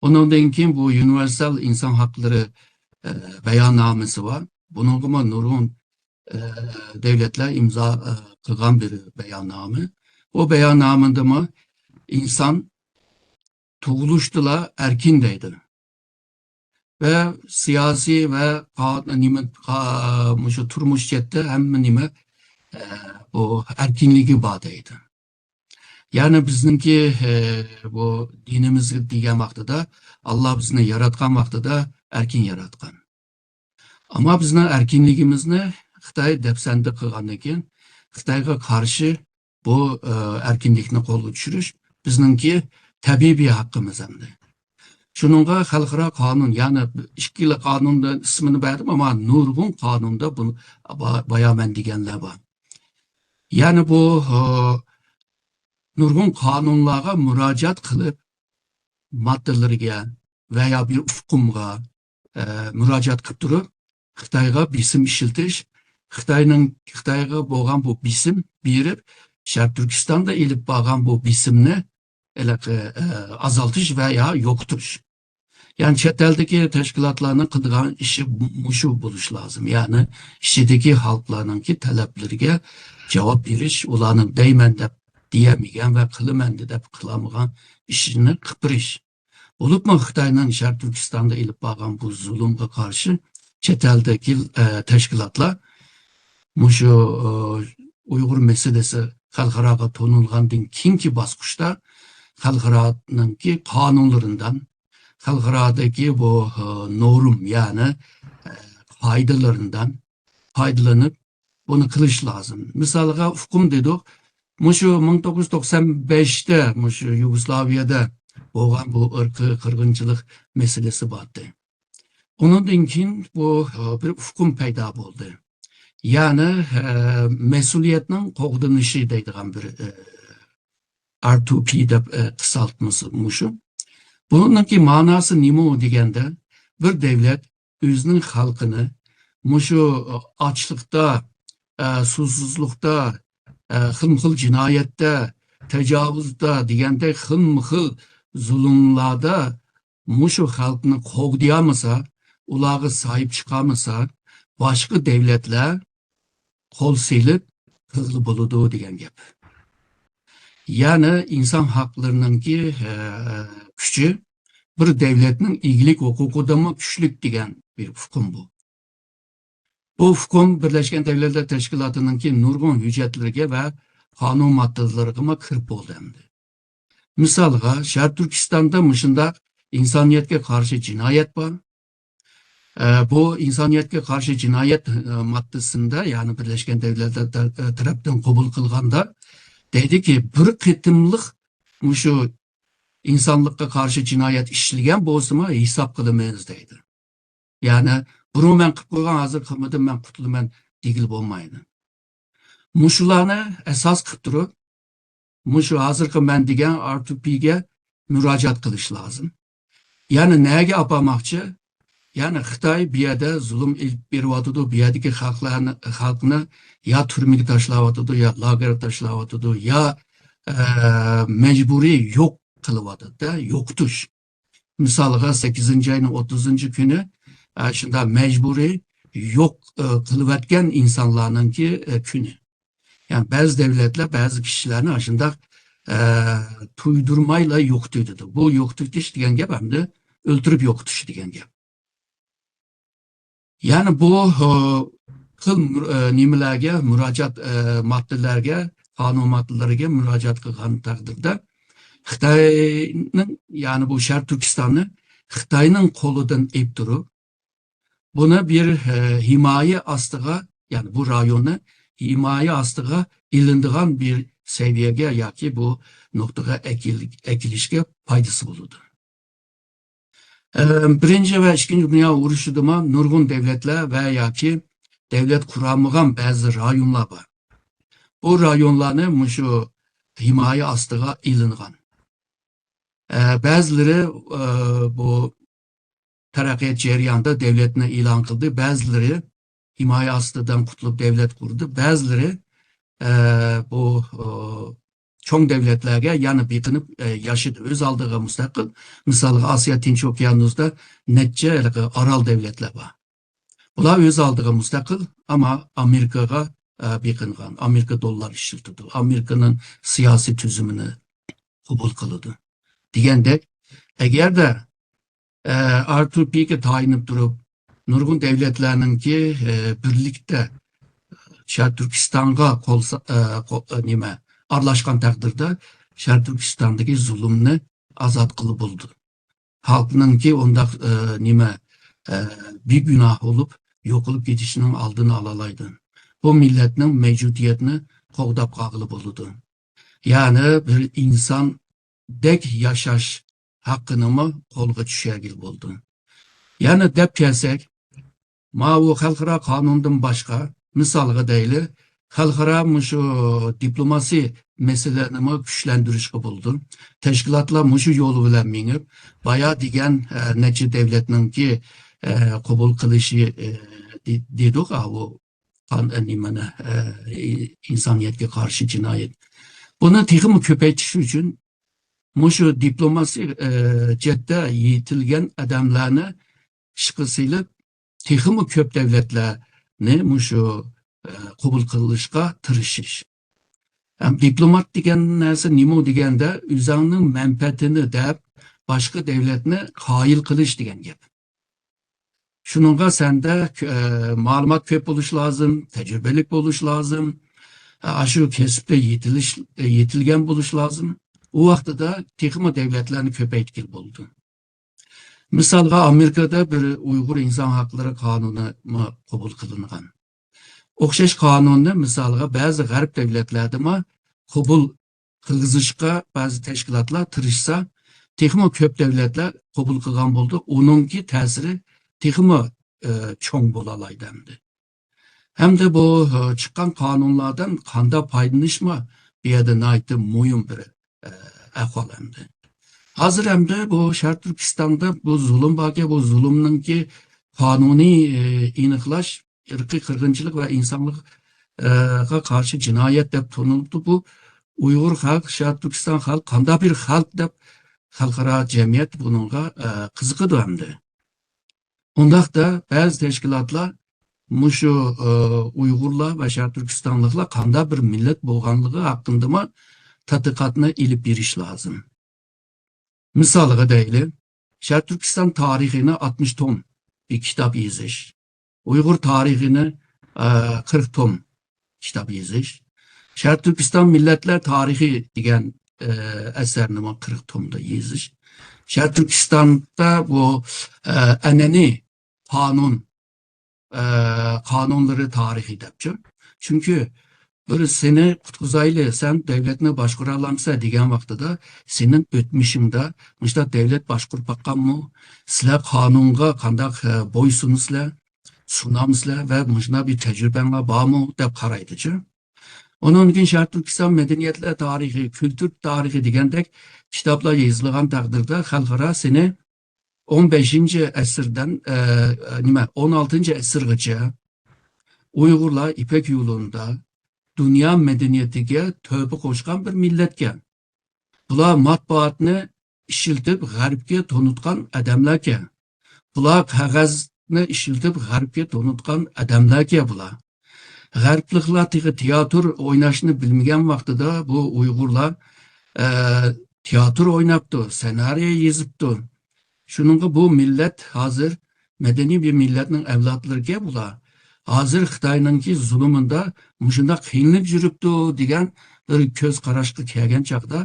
Onundan keyin bu universal insan hakları beyannamesi var. Bununla nurgun devletler imza kılgan bir beyanname. O beyannamında mı insan tuğuluştula erkindeydi. Ve siyasi ve şu turmuş jette hem nime o erkinliği badaydı. Yani bizimki bu dinimiz diyen vaktıda Allah bizni yaratkan vaktıda erkin yaratkan. Ama bizne erkinliğimizni Xitay depsende kılgandan keyin Xitayga karşı bu erkinlikni qo'lga tushirish bizninki tabiiy bir haqqimiz endi. Şununla xalqaro qonun, yani ikkili qonundan ismini berdim ama nurgun qonunda bunu bayağı deganlar bor. Yani bu nurgun qonunlarga murojaat qilib moddalarga veya bir hukmga murojaat qilib turib Xitoyga bisim ishiltish, Xitoyga bo'lgan bu bisim berib Sharq Turkistonda ilib borgan bu bisimni azaltış veya yokturish. Yani chet eldeki teşkilatlarının qilgan işi muşu buluş lazım. Yani işideki halklarınki talepleriga cevap berish, ularning deyman deb diyemigen ve kılımen deb kılamagan işini kıpırış. Olup mu Xitayning Sharq Turkistonda ilib borgan bu zulümge karşı chet eldeki teşkilatlar muşu Uyghur meselesi xalqaraga tonulgandan keyingi bosqichda xalqaranınki qonunlarından, xalqaradagi bu norm yani faydalarından faydalanıp bunu kılış lazım. Misalga hukm dedik. Muşu 1995'te muşu Yugoslaviyada bo'lgan bu ırkı kırgınçılık meselesi vardı. Onundan keyin bu bir hukm paydo bo'ldi. Yani mesuliyetning qo'g'dinishi deydigan bir R2P deb kısaltması muşu. Bununki manası nima deganda bir devlet o'zining xalqini muşu açlıkta, susuzlukta, xilma-xil jinoyatda, tajovuzda deganda xilma-xil zulmlarda muşu xalqni qo'g'diyamasa, ularga sahip chiqamasa, boshqa devletler qo'l selib hızlı bo'ladi degan gap. Yani insan haklarınınki küçü bir devletning iyilik hukukudama güçlük degan bir hukm bu. Bu hukm Birleşken Devletler Teşkilatı'nınki nurgun hüccetleriga ve kanun maddelerine kirib bo'ldi endi. Misalga Sharq Turkistonda muşunda insaniyetga karşı cinayet var. Bu insaniyetga karşı cinayet maddesinde yani Birleşken Devletler tarafından kabul kılganda dedi ki bir qitimliq muşu insanlıkka karşı cinayet işleyen bozuma hesap kılamayız deydi. Yani bunu ben qilib qo'ygan hazır qilmadim ben qutulaman degil bo'lmaydi. Muşularni esas qilib turib, muşu hazırki men degan R2P'ga müracaat qilish lazım. Yani nega apamoqchi? Yani Xitoy bu yerda zulm ilib beryotidi, bu yerdagi xalqni ya turmaga tashlayotidi, ya lagerga tashlayotidi, ya mecburi yok kılıvadı, yoktuş. Misalga 8. ayının 30. günü şunda mecburi yok kılıvatken insanlarınki günü. Yani bazı devletler bazı kişilerini aşında tuydurmayla yoktuydu. Bu yoktuş degen gap hamda öldürüp yoktuş degen gap. Yani bu kıl nimelerge müracaat maddelerge kanun maddeleriga müracaat qilgan taqdirda Xitoyning yani bu Sharq Turkistonni Xitoyning qo'lidan ep turib buni bir himoya ostiga yani bu rayonni himoya ostiga ilindigan bir seviyaga yoki bu nuqtaga ekilishga foydasi bo'ladi. Birinchi va ikkinchi dunyo urushida nurgun devletler ve yoki devlet kuramagan bazı rayonlar var. Bu rayonlarni muşu himoya ostiga ilingan. Bazıları bu taraqqiyot jarayonida davlatni e'lon qildi. Ba'zilari himoya ostidan qutulib davlat qurdi. Ba'zilari bu cho'ng davlatlarga yana beqinib yashadi. O'z oldiga mustaqil. Misol Osiyo Tinch okeanida necha orol davlatlar bor. Bular o'z oldiga mustaqil, ammo Amerikaga beqingan. Amerika dollar ishlatadi. Amerikaning siyosiy tuzumini qabul qiladi. Degandek, agarda Artur Pike tayinib turib, nurg'un davlatlarningki birlikda Sharq Turkistonga aralashgan taqdirda Sharq Turkistondagi zulmni azod qilib bo'ldi. Xalqningki undaq bir gunoh bo'lib, yo'qolib ketishining oldini olalaydi. Bu millatning mavjudiyatini qo'g'dab qolib bo'ldi. Ya'ni bir insondek yashash haqqini qo'lga tushagil bo'ldi. Ya'ni deb kelsak, bu xalqaro qonundan boshqa misolga deyli, xalqaro shu diplomasiy masalalarini kuchlantirishga bo'ldi. Tashkilotlar shu yo'l bilan minib, baya degan necha davlatningki qabul qilishi dedik, bu insoniyatga qarshi jinoyat. Buni texmi ko'paytirish uchun shu diplomasiy jihatda yetilgan odamlarni ishqilib, texmi ko'p davlatlarni shu qabul qilishga tirishish. Diplomat degan narsa nima deganda, o'zining manfaatini deb boshqa davlatni qoyil qilish degan gap. Shuningga senda ma'lumot ko'p bo'lish lozim, tajribalik bo'lish lozim, shu kasbda yetilgan bo'lish lozim. U vaqtida texmi davlatlarni ko'paytirib bo'ldi. Misolga Amerikada bir Uyg'ur inson haqlari qonuni qabul qilingan. O'xshash qonunni misolga ba'zi g'arb davlatlarida qabul qilgizishga ba'zi tashkilotlar tirishsa, texmi ko'p davlatlar qabul qilgan bo'ldi. Uningki ta'siri texmi cho'ng bo'la oladi. Hamda bu chiqqan qonunlardan qanday foydalanishmi bu yerda naytı muhim bir ahvol hamda. Hozir hamda bu Sharq Turkistonda bu zulm borki, bu zulmninki qonuniy aniqlash irqiy qirg'inchilik va insonlikqa qarshi jinoyat deb tanildi. Bu Uyg'ur xalq, Sharq Turkiston xalq qanday bir xalq deb xalqaro jamiyat bunga qiziqadi hamda. Undaqda ba'zi tashkilotlar shu Uyg'urlar va Sharq Turkistonliklar qanday bir millat bo'lganligi haqida tadqiqotni ilib berish lozim. Misolga deyli, Sharq Turkiston tarixini 60 tom bir kitap yozish. Uyg'ur tarixini 40 tom kitap yozish. Sharq Turkiston millatlar tarixi degan asarni 40 tomda yozish. Sharq Turkistonda bu an'anaviy qonunları tarihi debçi. Çünkü bir seni qutquzayli, sen devletini başqura alamsa degan vaqtida senin o'tmishingda mishda devlet başqurib baqqanmi, sizlar qonunga qanday bo'ysunusizlar, sunamsizlar va mishda bir tajribangiz bormi deb qaraydi-chi. Onun için Sharq Turkiston medeniyetler tarihi, kültür tarihi degandek kitaplar yozilgan taqdirda xalqaro seni 15. asrdan 16. asrgacha Uyg'urlar İpek yo'lunda dünya medeniyetiga tövbe qo'shgan bir millatgan. Bular matbuotni ishiltib g'arbga tonutgan odamlarga. Bular qog'ozni ishiltib g'arbga tonutgan odamlarga bular. G'arbliklar teatr o'ynashni bilmagan vaqtida bu Uyg'urlar teatr o'ynabdi, senariy yozibdi. Şununla bu millet hazır medeni bir milletin evlatlarıga bular. Hazır Xitoyningki zulmunda muşunda qiynalib yuribdi degan bir ko'z qarashga kelgan chaqda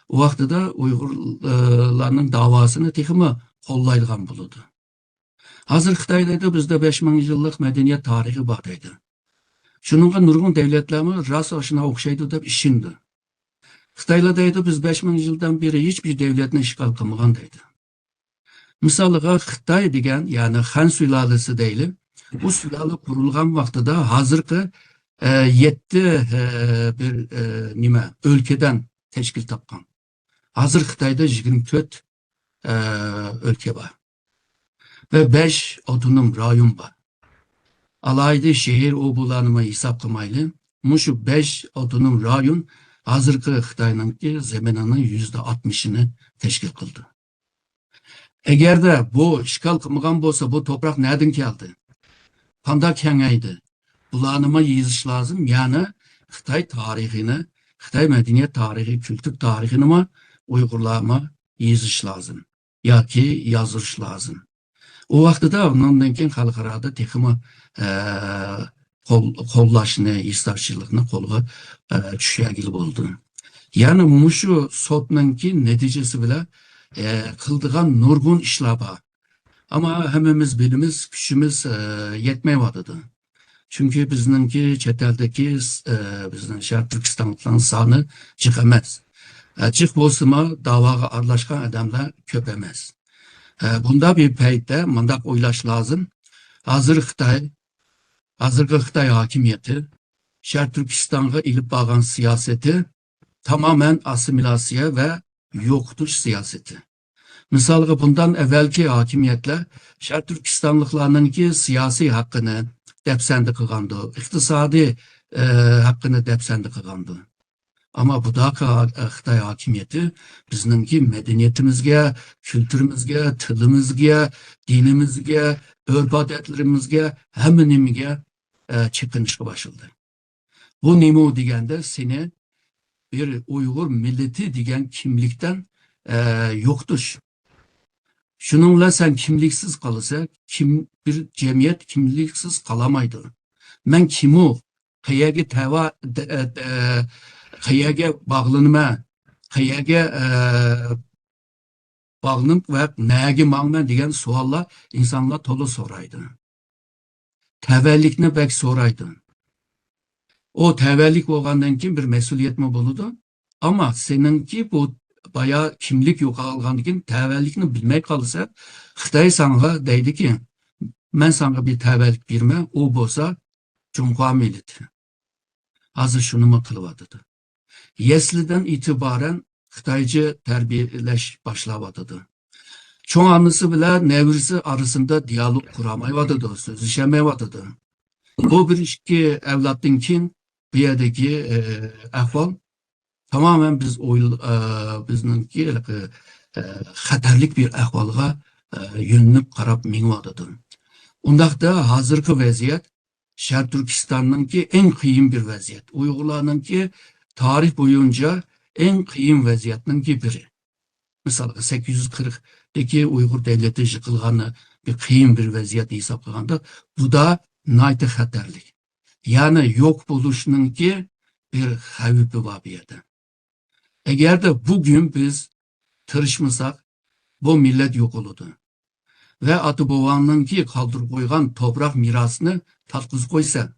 u vaqtida Uyg'urlarning davosini texmi qo'llaydigan bo'ladi. Hazır Xitoyda bizda 5000 yillik medeniyet tarihi bor edi. Shuningga nurg'un davlatlarmi rost oshuna o'xshaydi deb ishindi. Xitoylarda biz 5000 yildan beri hech bir davlatni ishg'ol qilmagan deydi. Misolga Xitoy degan, ya'ni Han sulolasi deyli, bu sulola qurilgan vaqtida hozirgi 7 bir o'lkadan tashkil topgan. Hozir Xitoyda 24 o'lka bor. ve 5 otonom rayon var. Alayda şehir obulanımı hesap kılmaylı. Muşu 5 otonom rayon hazırkı Xitay'nınki zeminanın %60'ını teşkil kıldı. Eğer de bu işgal kılmagan bolsa bu toprak nereden geldi? Kanda kengaydı. Bulanıma yazış lazım. Yani Xitay tarihini, Xitay medeniyet tarihi, kültür tarihini mi Uygurlama yazış lazım. Ya ki yazış lazım. O vaxtıda ondan keyin xalqarada texmi qo'llashni, istarchilikni qo'lga tushagil bo'ldi. Ya'ni mushu sotninki natijasi bilan qildigan nurg'un ishlar bor. Ama hammamiz bilimiz, kuchimiz yetmayotdi. Çünkü bizningki chet eldagi bizning Sharq Turkistonliklarning soni jiq emas. Jiq bo'lsa-mu da'voga aralashgan odamlar ko'p emas. Bunda bir paytda mundaq o'ylash lozim. Hazırkı Xitay hakimiyeti Sharq Turkistonga ilib borgan siyosati tamamen assimilasiya ve yo'q tush siyosati. Misalga bundan evvelki hakimiyetler Sharq Turkistonliklarninki siyosiy haqqini depsendi qilgandi, iqtisodiy haqqini depsendi qilgandi. Ama bu da Xitay hakimiyeti bizningki medeniyetimizga, kültürümüzge, tilimizge, dinimizge, örf-odatlarimizga, hamma nimaga chepinishga başladı. Bu nima deganda seni bir Uyg'ur milleti degan kimlikdan yo'qtish. Shuningla sen kimliksiz qalsa, bir cemiyet kimliksiz qalamaydi. Men kimu, qayerga bağlanma, qayerga bağlanıp ve nega mangman degan savollar insonlar to'la so'raydi. Təvəllikni bək so'raydi. O təvəllik bo'lgandan keyin bir mas'uliyat mi bo'ladi? Ama seninki bu bayağı kimlik yo'qolgandan keyin təvəllikni bilmay qolsa, Xitoy sanga deydiki, men sanga bir təvəllik berma, u bo'lsa Cumhur milleti. Hazır şunu mu qılıvadıdı? Yesliden itibaren Xitaycı terbiyeleş başlavadıdı. Çoğu annesi bile nevrisi arasında diyalog kuramayvadıdı, sözleşemevadıdı. Bu bir iki evlatınkin bir yerdeki ahval tamamen bizninki xatarlik bir ahvalga yönünüp qarab minvadıdı. Ondaqda hazırkı vaziyet Sharq Turkistonninki en qiyin bir vaziyet. Uyg'urlarninki tarih boyunca en qiyin vaziyatninki biri. Mesela 840'daki Uygur devleti yıkılganı bir qiyin bir vaziyat hesap qilganda, bu da nayta xatarlik. Yani yok buluşninki bir xavfi var bu yerda. Eğer de bugün biz tırışmasak bu millet yok olurdu. Ve atı babanınki kaldırıp koygan toprak mirasını tatlısı koysa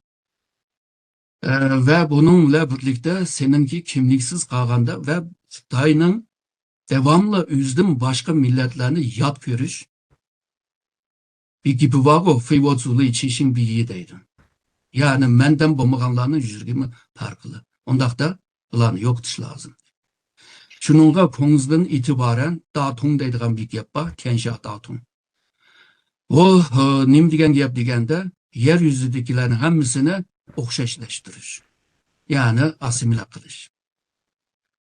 ve bununla birlikte seninki kimliksiz kalganda ve Xitayning devamlı üzüm başka milletlerini yat görüş bir gibi var o feyvozulu içişin bir yedeydi. Yani menden bombaganlarının yüzürgümü farklı. Ondaqda bularni yo'qtish lazım. Şununla ko'ngizdan itibaren datung deydigan bir gap bor, Kensha datung. O nim degan gap deganda yer yuzidagilarni hammasini o'xshashlashtirish. Yani asimile qilish.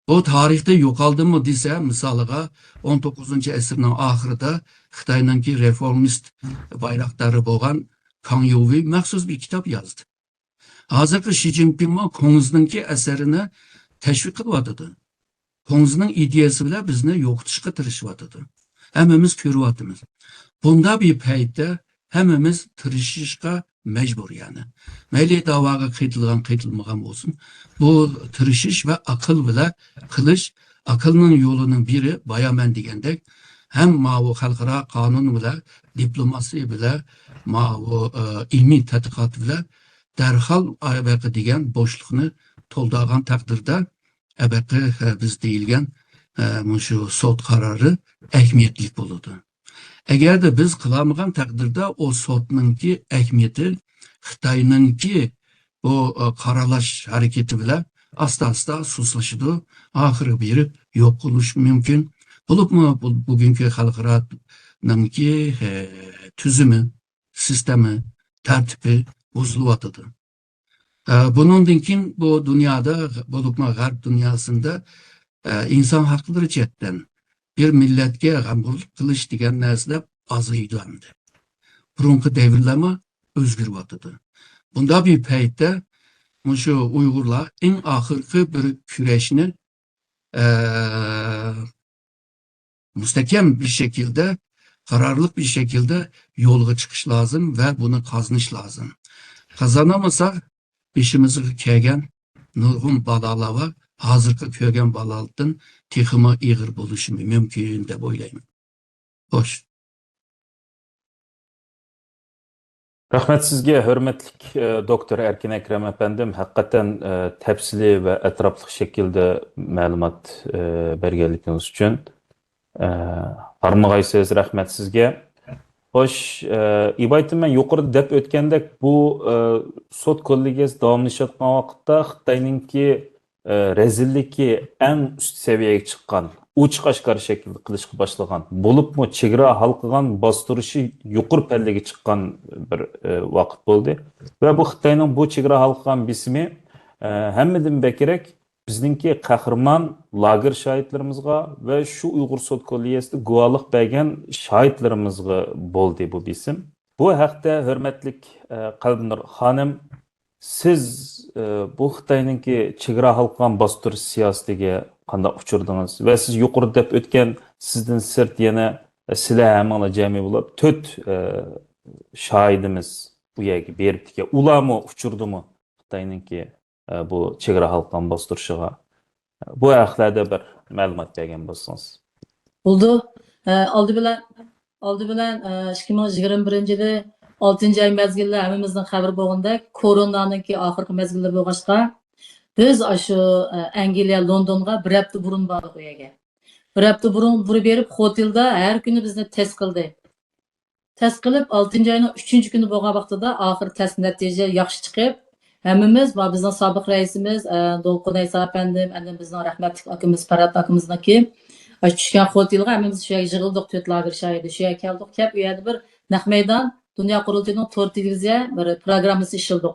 O tarihte yo'qoldi mı dese, misaliga 19. asrning oxirida Xitoyninki reformist bayroqdori bo'lgan Kang Youwei maxsus bir kitap yazdı. Hozirgi Xi Jinping ko'ngizninki asarini tashviq qilyapti. Ko'ngizning ideyasi bilan bizni yo'qotishga tirishyapti. Hammamiz ko'ryapmiz. Bunda bir paytda hammamiz tirishishga mecbur yani. Mayli davaga qaytilmagan bo'lsin. Bu tirishish ve akıl bilan qilish, aqlning yo'lining biri bayaman degandek, hem bu xalqaro qonun bilan, diplomasiya bilan, bu ilmiy tadqiqot bilan darhol abaqa degan bo'shliqni to'ldirgan taqdirda abaqa biz deyilgan shu sot qarori ahamiyatli bo'ladi. Eğer de biz kılamagan takdirde o sotninki ahamiyati Xitoyninki bu qaralash hareketi bile asta suslaşıdı. Ahırı bir yok oluş mümkün. Bulup mu bugünkü xalqaroninki tüzümü, sistemi, tertibi bozuluyordu. Bunundan kim bu dünyada, bulupma garp dünyasında insan hakları cidden bir milletke gamburluk kılıç diyen nesle azıylandı. Burunki devirleme özgür vatıdı. Bunda bir peytte şu Uygurlar en ahırkı bir küreşini müstekem bir şekilde, kararlılık bir şekilde yolga çıkış lazım ve bunu kazanış lazım. Kazanamasak işimizi kegen nurgun balala var. Hazırkı kögen balaltın tihima iğir buluşu mümkün de boylayım. Hoş. Rahmet sizge, hürmetlik Doktor Erkin Ekrem efendim, hakikaten tepsili ve etraflı şekilde malumat bergenlikiniz için. Harmagaysiz rahmet sizge. Hoş, İbaytım ben yukarıda dep ötkendek bu sot kollegiyesi davamlaşatkan vakitte Xitayninki rezilliki en üst seviyeye çıkan, uç aşkarı şekilde kılışkı başlagan, bulup mu çegira halkıgan bastırışı yukarı pellege çıkan bir vakit oldu. Ve bu Xitayning bu çegira halkıgan bismi hemmedin bekirek bizninki kahraman lager şahitlerimizga ve şu Uygur sot kolliyesinde guvalık bergen şahitlerimizga boldu bu bisim. Bu haqda hürmetlik Qalbinur Hanım, siz bu Xitayninki chegara halqan bastırış siyosatiga qanday uchurdingiz ve siz yuqori deb o'tgan sizdan sirt yana sizlar hamala jami bo'lib 4 şahidimiz bu yerga beribdiki, ularmi uchurdimi Xitayninki bu chegara halqan bastırışıga? Bu haqlarda bir ma'lumot bergan bo'lsangiz. Oldu. Aldı bilen 2021-de 6. ay mezgilde hemimizden haber boğunda koronanınki ahırkı mezgilleri boğaçta biz aşı Angliya, London'a bir hafta burun bardık o yerge. Bir hafta burun berip otelde her günü bizni test kıldı. Test kılıp 6. ayının 3. günü boğa vaxtıda ahır test netice yaxşı çıkıp hemimiz bizden sabık reisimiz Dolqun Eysa efendim, bizden rahmetlik akımız Ferhat akımızdaki düşken otelga hemimiz şu yerge jığıldık, 4 lager şahidi şu yerge keldik. Kep u yerde bir naq meydan Dünya Kurultayı'nın 4 televiziya bir programımızı işledik.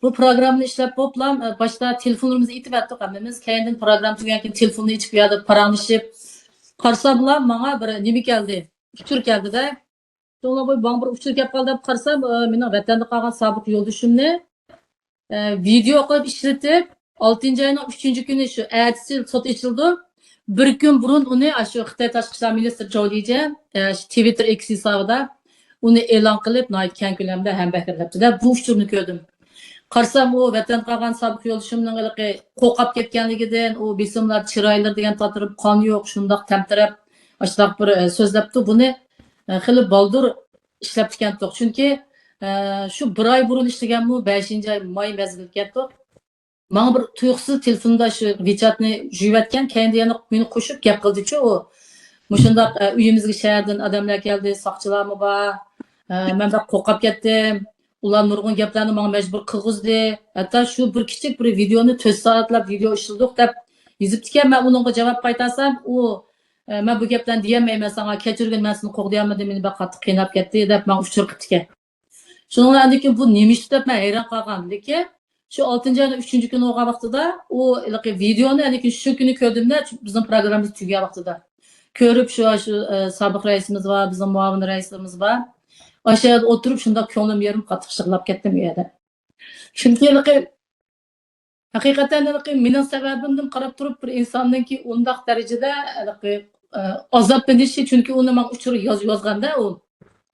Bu programını işlep toplam başta telefonlarımızı itip ettik hemimiz. Kendin program tügenken telefonunu içip ya da paranışıp qarsam bana bir nemi geldi. Uçur geldi de. Sonra bu bana bir uçur gelip kaldı. Qarsam benim vatanda qalgan sabık yo'ldoshimni video qilib ishlatib 6. ayının 3. günü şu ertesi sot içildi. Bir gün burun onu şu Xitoy Tashqi ishlar ministri Jolijan Twitter X hesabida onu e'lon qilib keng ko'lamda hambakarlabdi. Bu uchurni ko'rdim. Qarsam o vatan qolgan sobiq yo'ldoshimning qo'rqib ketganligidan u besimlar chiroylar degan totirib qon yo'q shundoq tamtirab ashloq bir so'zlabdi. Buni xili baldur ishlab chiqandik. Chunki şu bir ay burun ishlaganmi 5. ay may mezgil ketdik. Bana bir tuyuqsiz telefonda şu WeChat'ni juyayotgan kendi yana meni qo'shib gap qildi-chu u. Mushundaq uyimizga shahardan odamlar keldi, soqchilarmi bor. Men de qo'rqib ketdim. Ular nurg'un gaplarni menga majbur qilg'izdi. Hatto shu bir kichik bir videoni 4 soatlab video ishlatdik deb yozibdi-ki, men unga javob qaytarsam, u men bu gaplarni deyamayman sana, kechirgin, men seni qo'g'diyolmadim, meni qattiq qiynab ketdi deb men uchur qilibdi-ki. Shundan keyin bu nima ish deb men hayron qolgandim. Lekin şu 6. ayın 3. günü o vaxtıda o videonu şu günü gördüğümde bizim programımız tügüye vaxtıda. Görüp şu sabık reisimiz var, bizim muavin reisimiz var. Aşağıda oturup şunda könlüm yarım qattiq şıqlap ketdim yerde. Çünkü hakikaten mening sebebimden qarab turib bir insonning ki undaq derecede azablanishi, çünkü onu men uchur yozganda u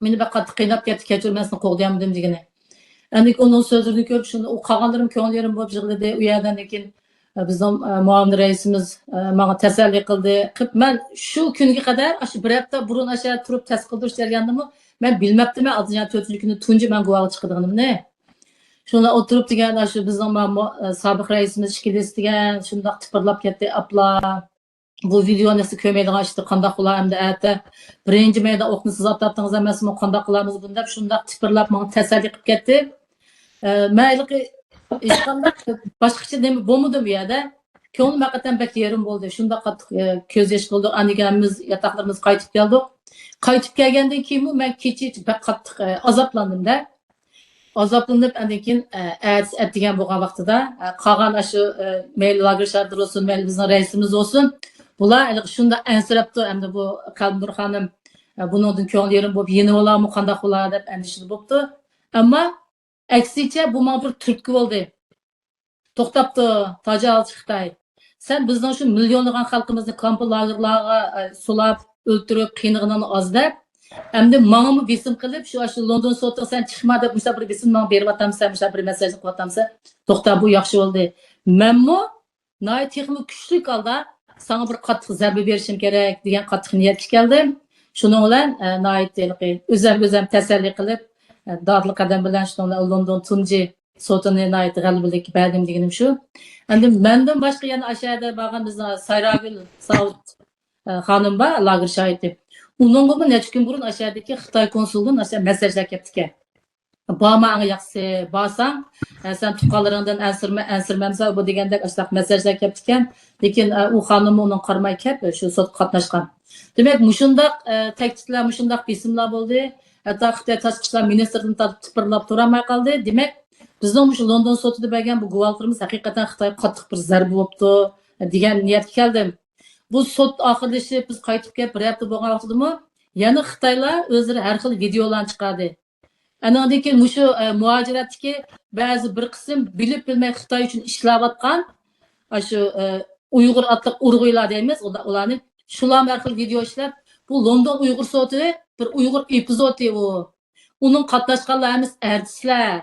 meni qattiq qiynab ketdi, kechirmasini qo'g'diyolmadim degani. Yani onun sözünü görüp şunu o kağanlarım könglerim bu jığıldı. U yerden lekin bizim muavin reisimiz bana teselli kıldı. Ben şu günge kadar aşı bir hafta burun aşağı turup test kıldırış dergandımı ben bilmeptim. 6. 4. günü tuncu ben guvalı çıkıdığım ne? Şuna oturup diyen aşı bizim sabık reisimiz şikilesi diyen şunda tıpırlap gitti abla. Bu video nasıl kömeyden açtı, kandak kula hem de ete. Birinci meyda okunu siz atlattığınız emesimi kandak kularımız bunda. Şunda tıpırlap bana teselli kılıp gitti. Məyliqi işqanda başqaça demi bolmadı bu yerdə. Könlüm hakikaten bək yerim oldu. Şunda qatıq göz yaş qıldı. Annegerimiz, yataqlarımız qaytıb geldik. Qaytib kelgandan keyin men kecha bak qattiq azoblandim-da. Azoblanib, andan keyin degan bo'lgan vaqtida qolgan shu mayli lager shardir olsun, mayli bizning raisimiz olsun, bular shunda ansirabdi, endi bu Qalbinur xonim buningdan ko'ngil yerim bo'lib yeni bo'larmi, qanday bo'lar deb andishli bo'libdi. Ammo aksicha bu men bir turtki bo'ldi. To'xtabdi, tajovuzchi Xitoy. Sen bizning shu millionlagan xalqimizni kamp lagerlarga sulab, o'ltirib, qiynag'anini ozda, endi menga besim qilib, shu London sotda sen chiqma deb bir besim men berib atamsan, bir mesaj qilib atamsan, to'xta bu yaxshi bo'ldi. Menmo texnik kuchli holda sana bir qattiq zarba berishim kerak degan qattiq niyatga keldim. Shuning bilan o'zim tasalli qilib, dodli qadam bilan London tunji sotini g'alabalik berdim deganim shu. Endi mendan boshqa yana ashada bo'lgan bizning Sayragul Saud xonim bor, lager shohidi. Uningga bir necha kun burun ashadagi Xitoy konsuldan mesajlar kelibdi ekan. Bormang yaxshi, borsang, sen tuqqanlaringdan ansirmamsa bu degandek ashlaq mesajlar kelibdi ekan. Lekin u xonim uning qarmay kelib, shu sot qatnashgan. Demak, mushundaq ta'kidlar, mushundaq besimlar bo'ldi. Hatto Xitoy tashqi ishlar ministridan tipirlab turamay qoldi. Demak, bizning shu London sotida bo'lgan bu guvohlarimiz haqiqatan Xitoy qattiq bir zarba bo'libdi degan niyatga keldim. Bu sot oxirlashib biz qaytib kelib bir hafta bo'lgan vaqtidami yana Xitoylar o'zlari har xil videolarni chiqardi. Andan keyin shu muajiratdagi ba'zi bir qism bilib bilmay Xitoy uchun ishlayotgan shu Uyg'ur otliq urg'uylar deymiz, ularni shular har xil video ishlab, bu London Uyg'ur soti bir Uyg'ur epizodi u. Uning qatnashganlarimiz artistlar.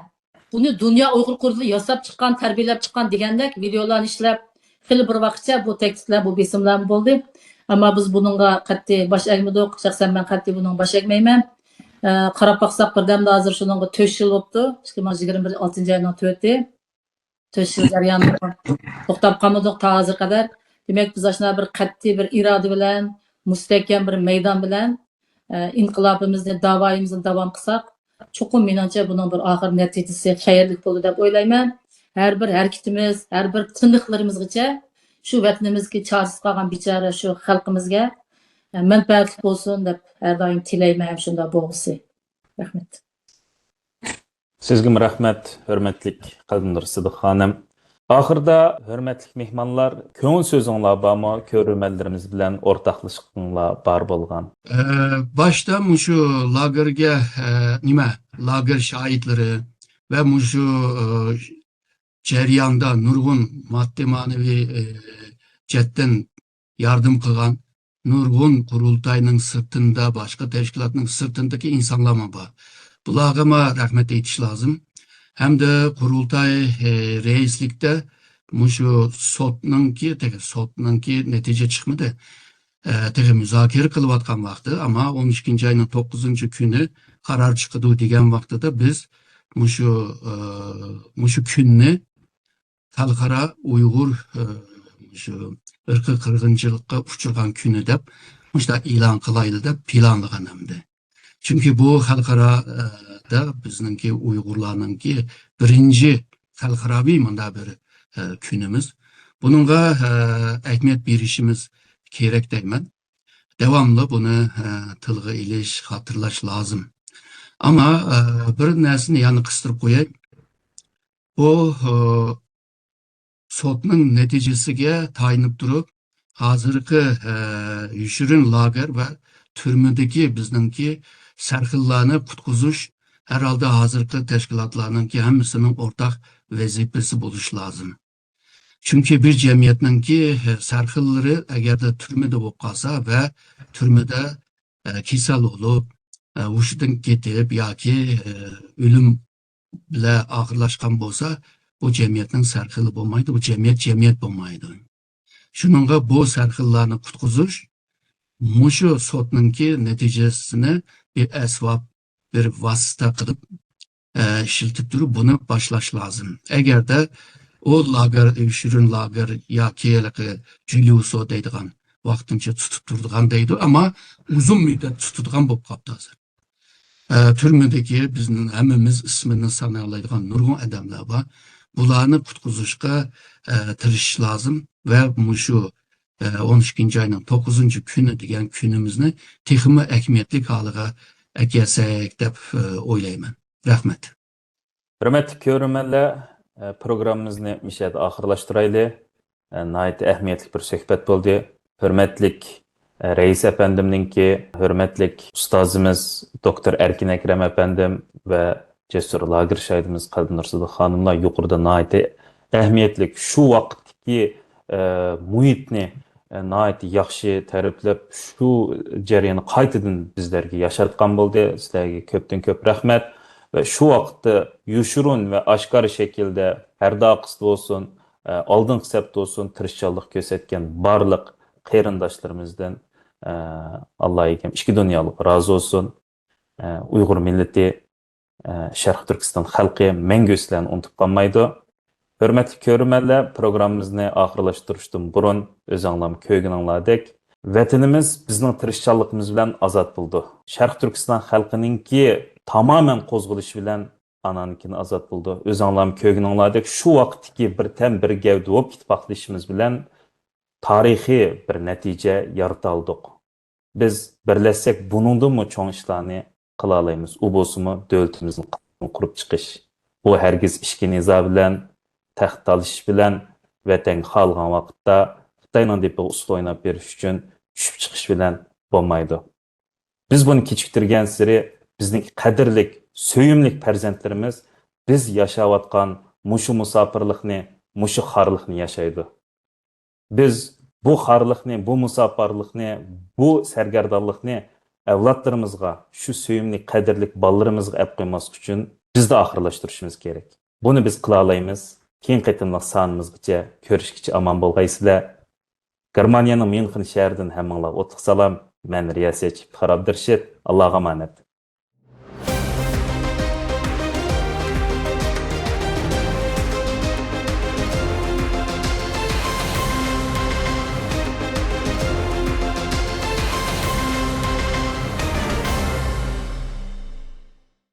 Buni dunyo Uyg'ur quruli yasab chiqqan, tarbiyalab chiqqan degandek videolarni ishlab xil bir vaqtcha bu tekstlar, bu besimlar bo'ldi. Ammo biz buningga qat'iy bosh egmadik. Shaxsan men qat'iy buning bosh egmayman. Qarab baqsaq birdamda hozir shuningga 4 yil bo'libdi. 2026-oyning 4-i. 4 yil jarayonida to'xtab qolmadik ta hozir qadar. Demak, biz ashuna bir qat'iy bir iroda bilan, mustahkam bir maydon bilan inqilobimizni, davoyimizni davom qilsak, chuqur menimcha buning bir oxir natijasi xayrli bo'ladi deb o'ylayman. Her bir hareketimiz, her bir tınıklarımızgacha şu vatanimizga çaresiz qolgan bechora şu xalqimizga manfaatli bo'lsin deb har doim tilayman shunda bo'lsa. Rahmat. Sizga rahmat, hurmatli Qalbinur Sidiq xonim. Oxirda hurmatli mehmonlar, ko'ngil so'zinglar bormi? Ko'rurmanlarimiz bilan o'rtoqlashishinglar bor bo'lgan. Başta şu lagerga lager şahitleri ve şu jarayonda nurg'un maddi manevi chetdan yardım qilgan nurg'un qurultayning sirtida, boshqa tashkilotning sirtidagi insonlar bor. Bularga rahmat aytish lozim. Hamda qurultay reislikda shu sotninki natija chiqmadi. Muzokara qilayotgan vaqti, ammo 12-oyning 9-kuni qaror chiqdi degan vaqtida biz shu kunni xalqaro Uyg'ur shu irqiy qirg'inchilikqa uchragan kuni deb e'lon qilaylik deb planlagan hamdi. Chunki bu xalqaroda bizningki Uyg'urlarningki birinchi xalqaroviy munda bir kunimiz. Buningga ahamiyat berishimiz kerak deyman. Davomli buni tilga ilish, xotirlash lozim. Ama bir narsani yana qistirib qo'yay. Bu sotning natijasiga tayinib turib, hozirgi yushirin lager va turmadagi bizningki sarxillarni qutqizish herhalde hozirgi tashkilotlarningki hammasining o'rtaq vazifasi bo'lishi lozim. Chunki bir jamiyatningki sarxillari agarda turmada bo'lib qolsa va turmada kasal bo'lib o'shidan ketib yoki o'lim bilan og'irlashgan bo'lsa, bu jamiyatning sarxili bo'lmaydi, bu jamiyat bo'lmaydi. Shuningga bu sarxillarni qutqizish mushu sotninki natijasini bir asbob, bir vosita qilib ishlatib turib buni boshlash lozim. Agarda o lager, shirin lager yoki Juliuso deydigan vaqtincha tutib turadigan deydi, ammo uzun muddat tutadigan bo'lib qoldi hozir. Turmadagi bizning hammamiz ismini sanayoladigan nurg'un odamlar bor. Bularni qutqizishga tirishish lozim va shu 12 ayının 9. günü degan kunimizni texmi ahamiyatli holiga kelsak deb o'ylayman. Rahmat. Hürmetli görürmenler, programımızı müşahede ahırlaştıraylı. Nayet ehemmiyetli bir söhbet oldu. Hürmetlik Reis Efendim'ninki, hürmetlik ustazımız Doktor Erkin Ekrem Efendim ve Cesur Lagir şahidimiz Kadın Nursudu Hanımlar yukarıda nayet ehemmiyetlik şu vakitteki muhitni nayet yaxşı təriflep şu jarayonni qaytadan bizlerge yaşatkan boldu. Sizlerge köpten köp rahmet. Ve şu vakitte yuşurun ve aşkar şekilde her daqısı olsun, aldın kısapta olsun, tırışçallık gözetken barlık qeyrindaşlarımızdan Allah'a ekem iki dünyalık razı olsun. Uygur milleti, Şərq Türkistan xalqı mengüslerini unutup kalmaydı. Hürmetli körümeler, programımızı ahırlaştırıştım burun, öz anlamı köygün anladık. Vatanimiz bizning tirishchanligimiz bilan azad bo'ldi. Sharq Turkiston xalqininki tamamen qo'zg'alish bilan ananikini azad bo'ldi. O'z anglam ko'gin angladik. Shu vaqtdagi bir tam bir gavda bo'lib ittifoqlashimiz bilan tarixiy bir natija yarata oldik. Biz birlashsak buningdanmi cho'ng ishlarni qila olamiz. U bo'lsa-mu davlatimizni qurib chiqish. Bu hargiz ishki nizo bilan, taxt olish bilan vatan xalqan vaqtda Xitoyning deb usul o'ynab berish uchun tushib chiqish bilan bo'lmaydi. Biz buni kechiktirgan siri bizning qadrlik, söyümlik farzandlarimiz biz yashayotgan mushu musafirlikni, mushu xorlikni yashaydi. Biz bu xorlikni, bu musafirlikni, bu sargardonlikni avlodlarimizga, shu söyümlik, qadrlik bolalarimizga olib qo'ymaslik uchun bizda oxirlashtirishimiz kerak. Buni biz qila olamiz. Keyin qaytimliq sonimizgacha ko'rishgacha omon bo'lgaysizlar. Germaniyanın München şəhərindən həmmanlar otluq salam. Mən Riyasətçi İftixar Abdurşid. Allah'a emanet.